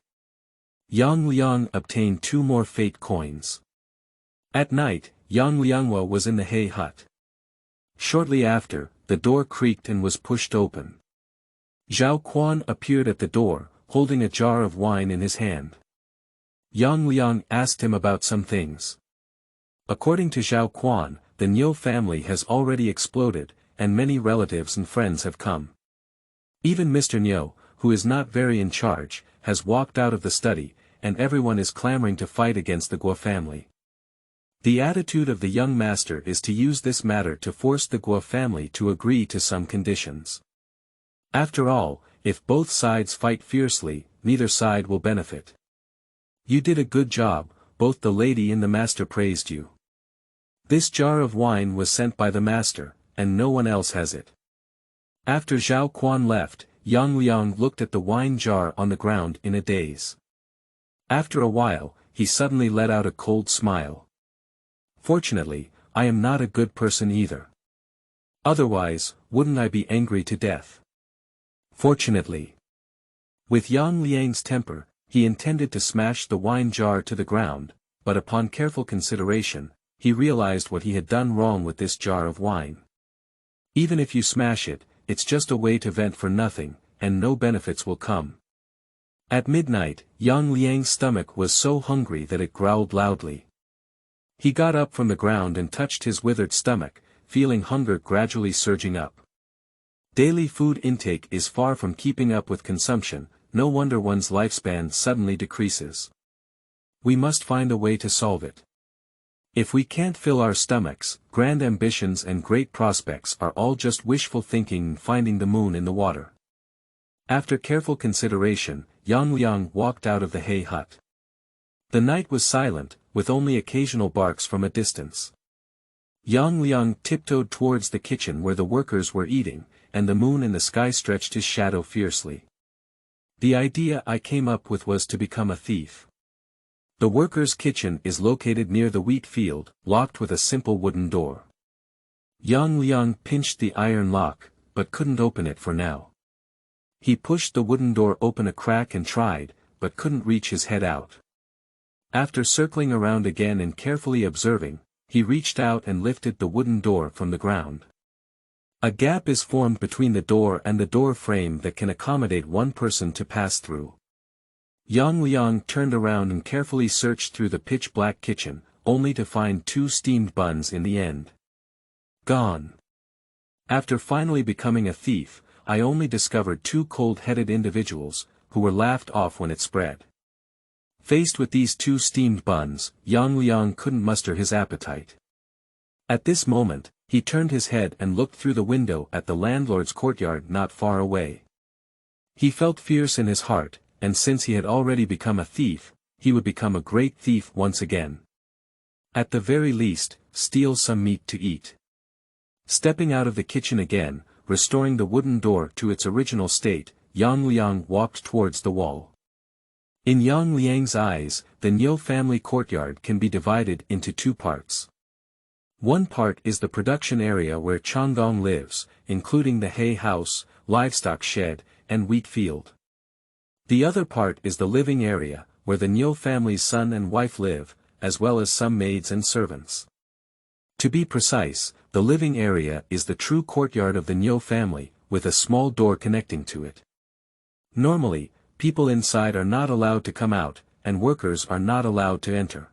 Yang Liang obtained 2 more fate coins. At night, Yang Liangwa was in the hay hut. Shortly after, the door creaked and was pushed open. Zhao Quan appeared at the door, holding a jar of wine in his hand. Yang Liang asked him about some things. According to Zhao Quan, the Niu family has already exploded, and many relatives and friends have come. Even Mr. Niu, who is not very in charge, has walked out of the study, and everyone is clamoring to fight against the Guo family. The attitude of the young master is to use this matter to force the Guo family to agree to some conditions. After all, if both sides fight fiercely, neither side will benefit. You did a good job, both the lady and the master praised you. This jar of wine was sent by the master, and no one else has it. After Zhao Quan left, Yang Liang looked at the wine jar on the ground in a daze. After a while, he suddenly let out a cold smile. Fortunately, I am not a good person either. Otherwise, wouldn't I be angry to death? Fortunately. With Yang Liang's temper, he intended to smash the wine jar to the ground, but upon careful consideration, he realized what he had done wrong with this jar of wine. Even if you smash it, it's just a way to vent for nothing, and no benefits will come. At midnight, young Liang's stomach was so hungry that it growled loudly. He got up from the ground and touched his withered stomach, feeling hunger gradually surging up. Daily food intake is far from keeping up with consumption, no wonder one's lifespan suddenly decreases. We must find a way to solve it. If we can't fill our stomachs, grand ambitions and great prospects are all just wishful thinking and finding the moon in the water. After careful consideration, Yang Liang walked out of the hay hut. The night was silent, with only occasional barks from a distance. Yang Liang tiptoed towards the kitchen where the workers were eating, and the moon in the sky stretched his shadow fiercely. The idea I came up with was to become a thief. The workers' kitchen is located near the wheat field, locked with a simple wooden door. Yang Liang pinched the iron lock, but couldn't open it for now. He pushed the wooden door open a crack and tried, but couldn't reach his head out. After circling around again and carefully observing, he reached out and lifted the wooden door from the ground. A gap is formed between the door and the door frame that can accommodate one person to pass through. Yang Liang turned around and carefully searched through the pitch-black kitchen, only to find 2 steamed buns in the end. Gone. After finally becoming a thief, I only discovered 2 cold-headed individuals, who were laughed off when it spread. Faced with these 2 steamed buns, Yang Liang couldn't muster his appetite. At this moment, he turned his head and looked through the window at the landlord's courtyard not far away. He felt fierce in his heart, and since he had already become a thief, he would become a great thief once again. At the very least, steal some meat to eat. Stepping out of the kitchen again, restoring the wooden door to its original state, Yang Liang walked towards the wall. In Yang Liang's eyes, the Niu family courtyard can be divided into 2 parts. One part is the production area where Changgong lives, including the hay house, livestock shed, and wheat field. The other part is the living area, where the Niu family's son and wife live, as well as some maids and servants. To be precise, the living area is the true courtyard of the Niu family, with a small door connecting to it. Normally, people inside are not allowed to come out, and workers are not allowed to enter.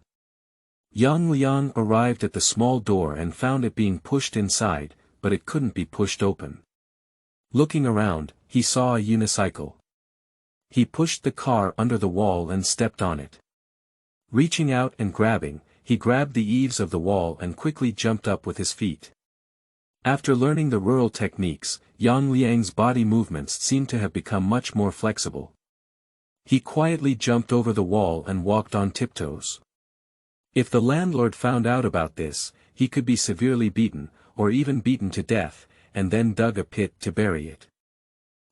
Yang Liang arrived at the small door and found it being pushed inside, but it couldn't be pushed open. Looking around, he saw a unicycle. He pushed the car under the wall and stepped on it. Reaching out and grabbing, he grabbed the eaves of the wall and quickly jumped up with his feet. After learning the rural techniques, Yang Liang's body movements seemed to have become much more flexible. He quietly jumped over the wall and walked on tiptoes. If the landlord found out about this, he could be severely beaten, or even beaten to death, and then dug a pit to bury it.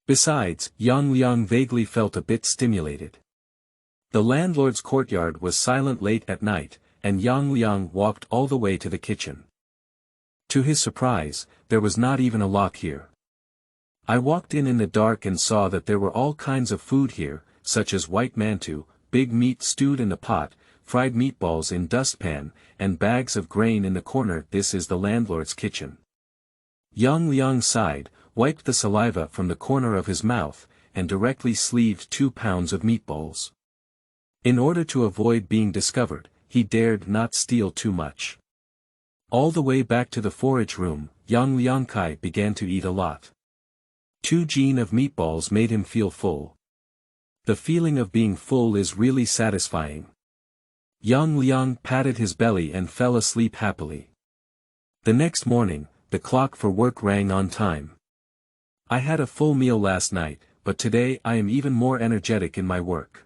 Besides, Yang Liang vaguely felt a bit stimulated. The landlord's courtyard was silent late at night, and Yang Liang walked all the way to the kitchen. To his surprise, there was not even a lock here. I walked in the dark and saw that there were all kinds of food here, such as white mantou, big meat stewed in a pot, fried meatballs in dustpan, and bags of grain in the corner. This is the landlord's kitchen. Yang Liang sighed, wiped the saliva from the corner of his mouth, and directly sleeved 2 pounds of meatballs. In order to avoid being discovered, he dared not steal too much. All the way back to the forage room, Yang Liang began to eat a lot. 2 jin of meatballs made him feel full. The feeling of being full is really satisfying. Yang Liang patted his belly and fell asleep happily. The next morning, the clock for work rang on time. I had a full meal last night, but today I am even more energetic in my work.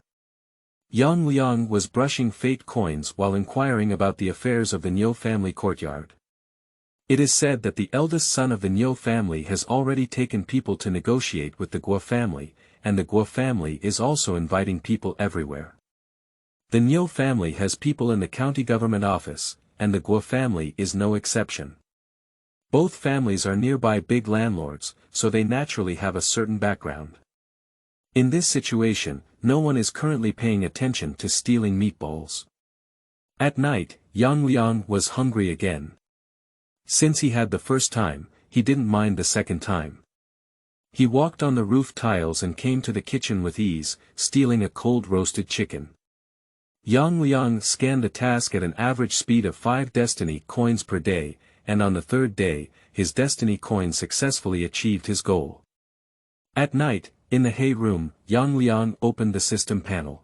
Yang Liang was brushing fate coins while inquiring about the affairs of the Niu family courtyard. It is said that the eldest son of the Niu family has already taken people to negotiate with the Guo family, and the Guo family is also inviting people everywhere. The Niu family has people in the county government office, and the Guo family is no exception. Both families are nearby big landlords, so they naturally have a certain background. In this situation, no one is currently paying attention to stealing meatballs. At night, Yang Liang was hungry again. Since he had the first time, he didn't mind the second time. He walked on the roof tiles and came to the kitchen with ease, stealing a cold roasted chicken. Liang scanned the task at an average speed of 5 destiny coins per day, and on the third day, his destiny coin successfully achieved his goal. At night, in the hay room, Liang opened the system panel.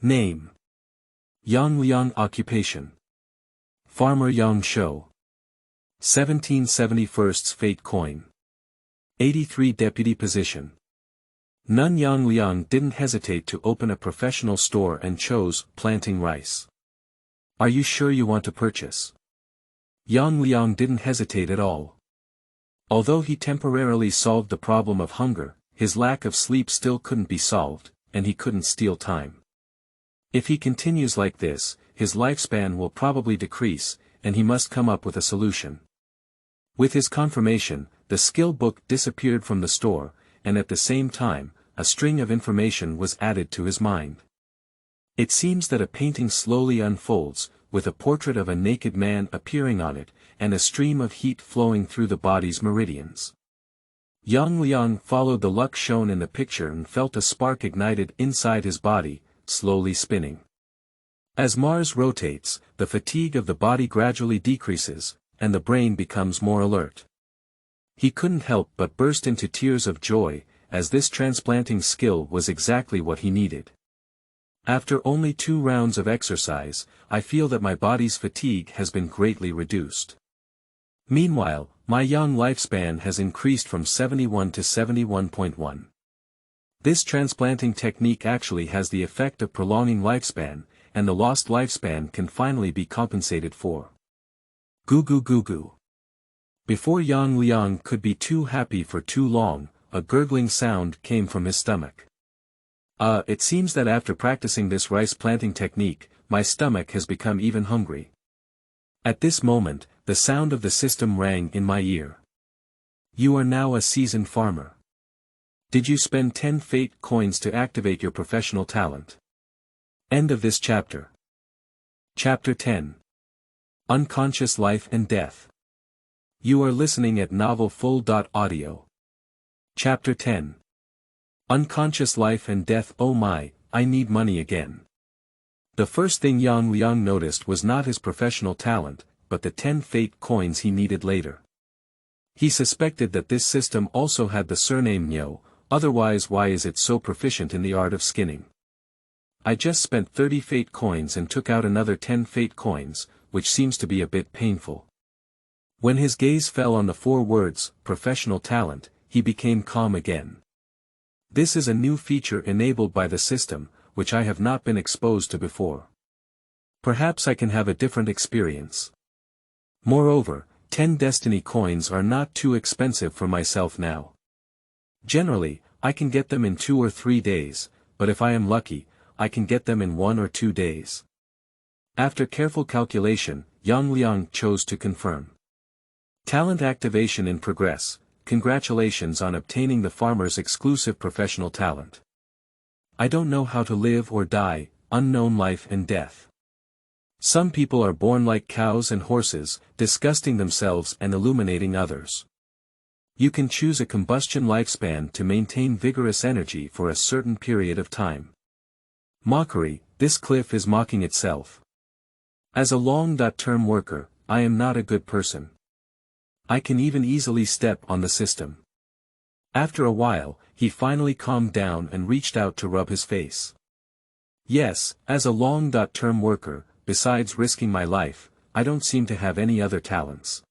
Name: Liang. Occupation: Farmer Yang Shou. 1771st fate coin. 83 deputy position. None. Liang didn't hesitate to open a professional store and chose planting rice. Are you sure you want to purchase? Liang didn't hesitate at all. Although he temporarily solved the problem of hunger, his lack of sleep still couldn't be solved, and he couldn't steal time. If he continues like this, his lifespan will probably decrease, and he must come up with a solution. With his confirmation, the skill book disappeared from the store, and at the same time, a string of information was added to his mind. It seems that a painting slowly unfolds, with a portrait of a naked man appearing on it, and a stream of heat flowing through the body's meridians. Liang followed the luck shown in the picture and felt a spark ignited inside his body, slowly spinning. As Mars rotates, the fatigue of the body gradually decreases, and the brain becomes more alert. He couldn't help but burst into tears of joy, as this transplanting skill was exactly what he needed. After only 2 rounds of exercise, I feel that my body's fatigue has been greatly reduced. Meanwhile, my young lifespan has increased from 71 to 71.1. This transplanting technique actually has the effect of prolonging lifespan, and the lost lifespan can finally be compensated for. Goo goo goo goo. Before Liang could be too happy for too long, a gurgling sound came from his stomach. It seems that after practicing this rice planting technique, my stomach has become even hungry. At this moment, the sound of the system rang in my ear. You are now a seasoned farmer. Did you spend 10 fate coins to activate your professional talent? End of this chapter. Chapter 10. Unconscious Life and Death. You are listening at novelfull.audio. Chapter 10. Unconscious Life and Death. Oh my, I need money again. The first thing Liang noticed was not his professional talent, but the 10 fate coins he needed later. He suspected that this system also had the surname Niu, otherwise why is it so proficient in the art of skinning? I just spent 30 fate coins and took out another 10 fate coins, which seems to be a bit painful. When his gaze fell on the 4 words, professional talent, he became calm again. This is a new feature enabled by the system, which I have not been exposed to before. Perhaps I can have a different experience. Moreover, 10 destiny coins are not too expensive for myself now. Generally, I can get them in 2 or 3 days, but if I am lucky, I can get them in 1 or 2 days. After careful calculation, Liang chose to confirm. Talent activation in progress. Congratulations on obtaining the farmer's exclusive professional talent. I don't know how to live or die, unknown life and death. Some people are born like cows and horses, disgusting themselves and illuminating others. You can choose a combustion lifespan to maintain vigorous energy for a certain period of time. Mockery, this cliff is mocking itself. As a long-term worker, I am not a good person. I can even easily step on the system. After a while, he finally calmed down and reached out to rub his face. Yes, as a long-term worker, besides risking my life, I don't seem to have any other talents.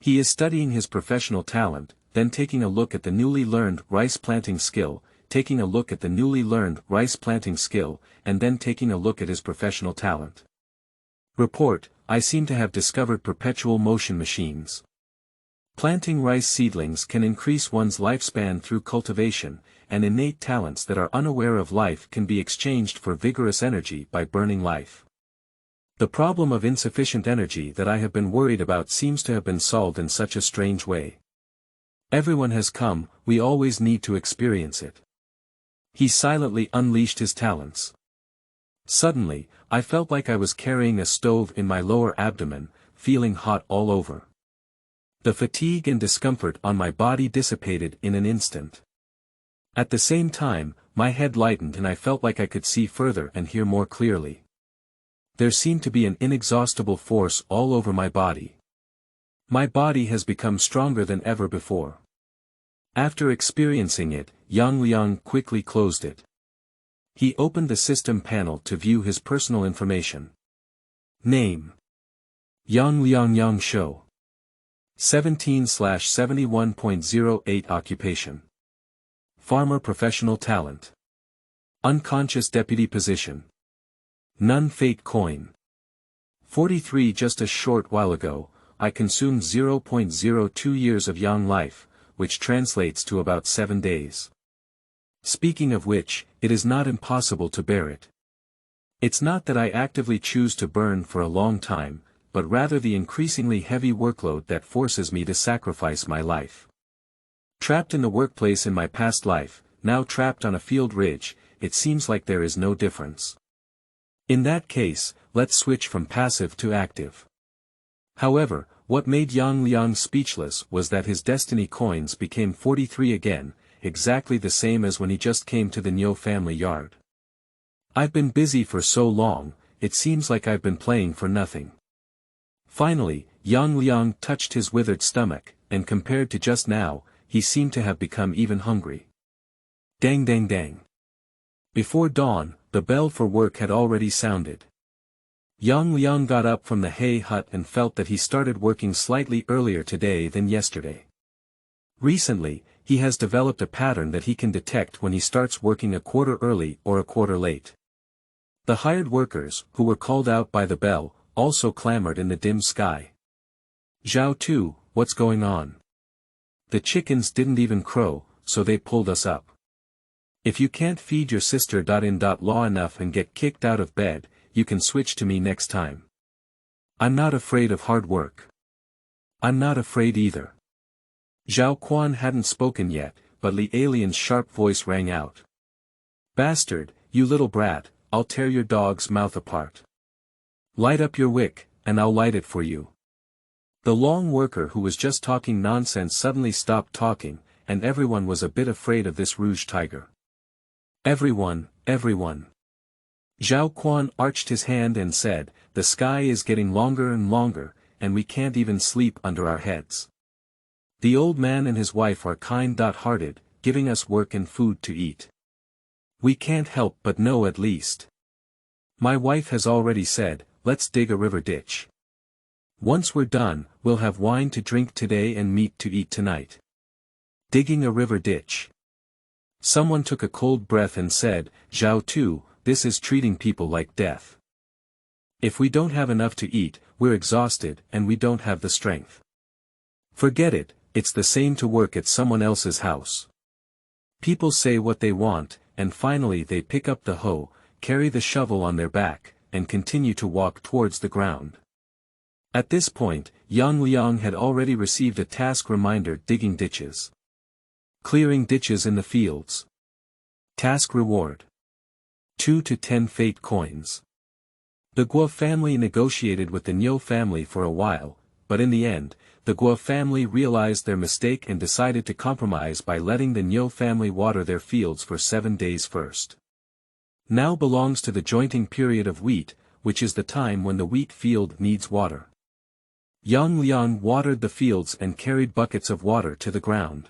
He is studying his professional talent, then taking a look at the newly learned rice planting skill, taking a look at the newly learned rice planting skill, and then taking a look at his professional talent. Report, I seem to have discovered perpetual motion machines. Planting rice seedlings can increase one's lifespan through cultivation, and innate talents that are unaware of life can be exchanged for vigorous energy by burning life. The problem of insufficient energy that I have been worried about seems to have been solved in such a strange way. Everyone has come, we always need to experience it. He silently unleashed his talents. Suddenly, I felt like I was carrying a stove in my lower abdomen, feeling hot all over. The fatigue and discomfort on my body dissipated in an instant. At the same time, my head lightened and I felt like I could see further and hear more clearly. There seemed to be an inexhaustible force all over my body. My body has become stronger than ever before. After experiencing it, Liang quickly closed it. He opened the system panel to view his personal information. Name: Yang Shou. 17/71.08 Occupation: Farmer Professional Talent. Unconscious Deputy Position. None Fate Coin. 43. Just a short while ago, I consumed 0.02 years of Yang life, which translates to about 7 days. Speaking of which, it is not impossible to bear it. It's not that I actively choose to burn for a long time, but rather the increasingly heavy workload that forces me to sacrifice my life. Trapped in the workplace in my past life, now trapped on a field ridge, it seems like there is no difference. In that case, let's switch from passive to active. However, what made Liang speechless was that his destiny coins became 43 again, exactly the same as when he just came to the Niu family yard. I've been busy for so long, it seems like I've been playing for nothing. Finally, Liang touched his withered stomach, and compared to just now, he seemed to have become even hungry. Dang dang dang. Before dawn, the bell for work had already sounded. Liang got up from the hay hut and felt that he started working slightly earlier today than yesterday. Recently, he has developed a pattern that he can detect when he starts working a quarter early or a quarter late. The hired workers, who were called out by the bell, also clamored in the dim sky. Zhao Tu, what's going on? The chickens didn't even crow, so they pulled us up. If you can't feed your sister in law enough and get kicked out of bed, you can switch to me next time. I'm not afraid of hard work. I'm not afraid either. Zhao Quan hadn't spoken yet, but Li Alien's sharp voice rang out. Bastard, you little brat, I'll tear your dog's mouth apart. Light up your wick, and I'll light it for you. The long worker who was just talking nonsense suddenly stopped talking, and everyone was a bit afraid of this rouge tiger. Everyone. Zhao Quan arched his hand and said, the sky is getting longer and longer, and we can't even sleep under our heads. The old man and his wife are kind-hearted, giving us work and food to eat. We can't help but know at least. My wife has already said, let's dig a river ditch. Once we're done, we'll have wine to drink today and meat to eat tonight. Digging a river ditch. Someone took a cold breath and said, Zhao Tu, this is treating people like death. If we don't have enough to eat, we're exhausted and we don't have the strength. Forget it, it's the same to work at someone else's house. People say what they want, and finally they pick up the hoe, carry the shovel on their back, and continue to walk towards the ground. At this point, Liang had already received a task reminder: digging ditches. Clearing ditches in the fields. Task reward: 2 to 10 fate coins. The Guo family negotiated with the Niu family for a while, but in the end, the Guo family realized their mistake and decided to compromise by letting the Niu family water their fields for 7 days first. Now belongs to the jointing period of wheat, which is the time when the wheat field needs water. Liang watered the fields and carried buckets of water to the ground.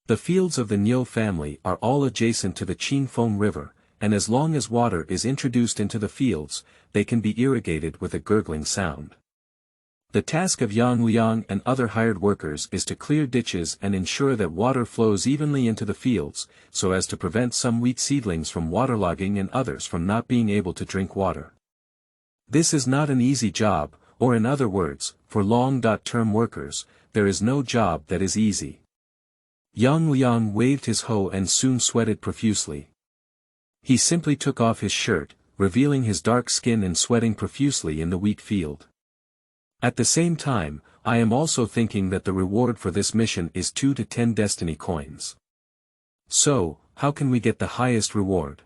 The fields of the Niu family are all adjacent to the Qinglou River, and as long as water is introduced into the fields, they can be irrigated with a gurgling sound. The task of Liang and other hired workers is to clear ditches and ensure that water flows evenly into the fields, so as to prevent some wheat seedlings from waterlogging and others from not being able to drink water. This is not an easy job, or in other words, for long-term workers, there is no job that is easy. Liang waved his hoe and soon sweated profusely. He simply took off his shirt, revealing his dark skin and sweating profusely in the wheat field. At the same time, I am also thinking that the reward for this mission is 2 to 10 destiny coins. So, how can we get the highest reward?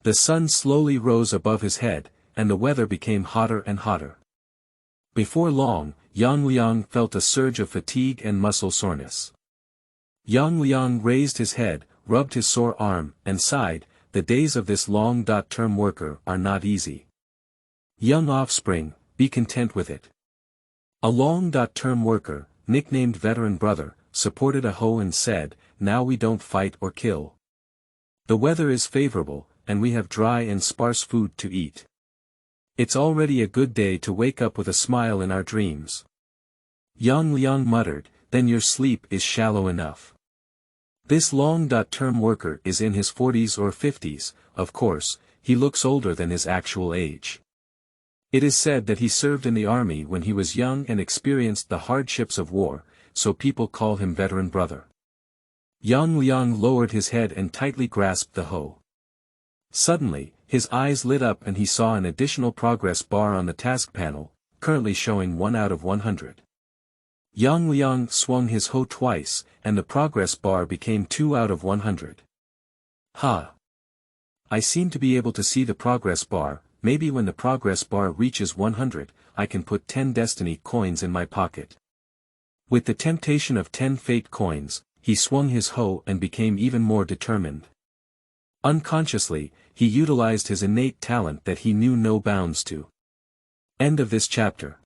The sun slowly rose above his head, and the weather became hotter and hotter. Before long, Liang felt a surge of fatigue and muscle soreness. Liang raised his head, rubbed his sore arm, and sighed, the days of this long-term worker are not easy. Young offspring, be content with it. A long-term worker, nicknamed Veteran Brother, supported a hoe and said, now we don't fight or kill. The weather is favorable, and we have dry and sparse food to eat. It's already a good day to wake up with a smile in our dreams. Liang muttered, then your sleep is shallow enough. This long-term worker is in his 40s or 50s, of course, he looks older than his actual age. It is said that he served in the army when he was young and experienced the hardships of war, so people call him Veteran Brother. Liang lowered his head and tightly grasped the hoe. Suddenly, his eyes lit up and he saw an additional progress bar on the task panel, currently showing 1 out of 100. Liang swung his hoe twice, and the progress bar became 2 out of 100. Ha! I seem to be able to see the progress bar. Maybe when the progress bar reaches 100, I can put 10 destiny coins in my pocket. With the temptation of 10 fate coins, he swung his hoe and became even more determined. Unconsciously, he utilized his innate talent that he knew no bounds to. End of this chapter.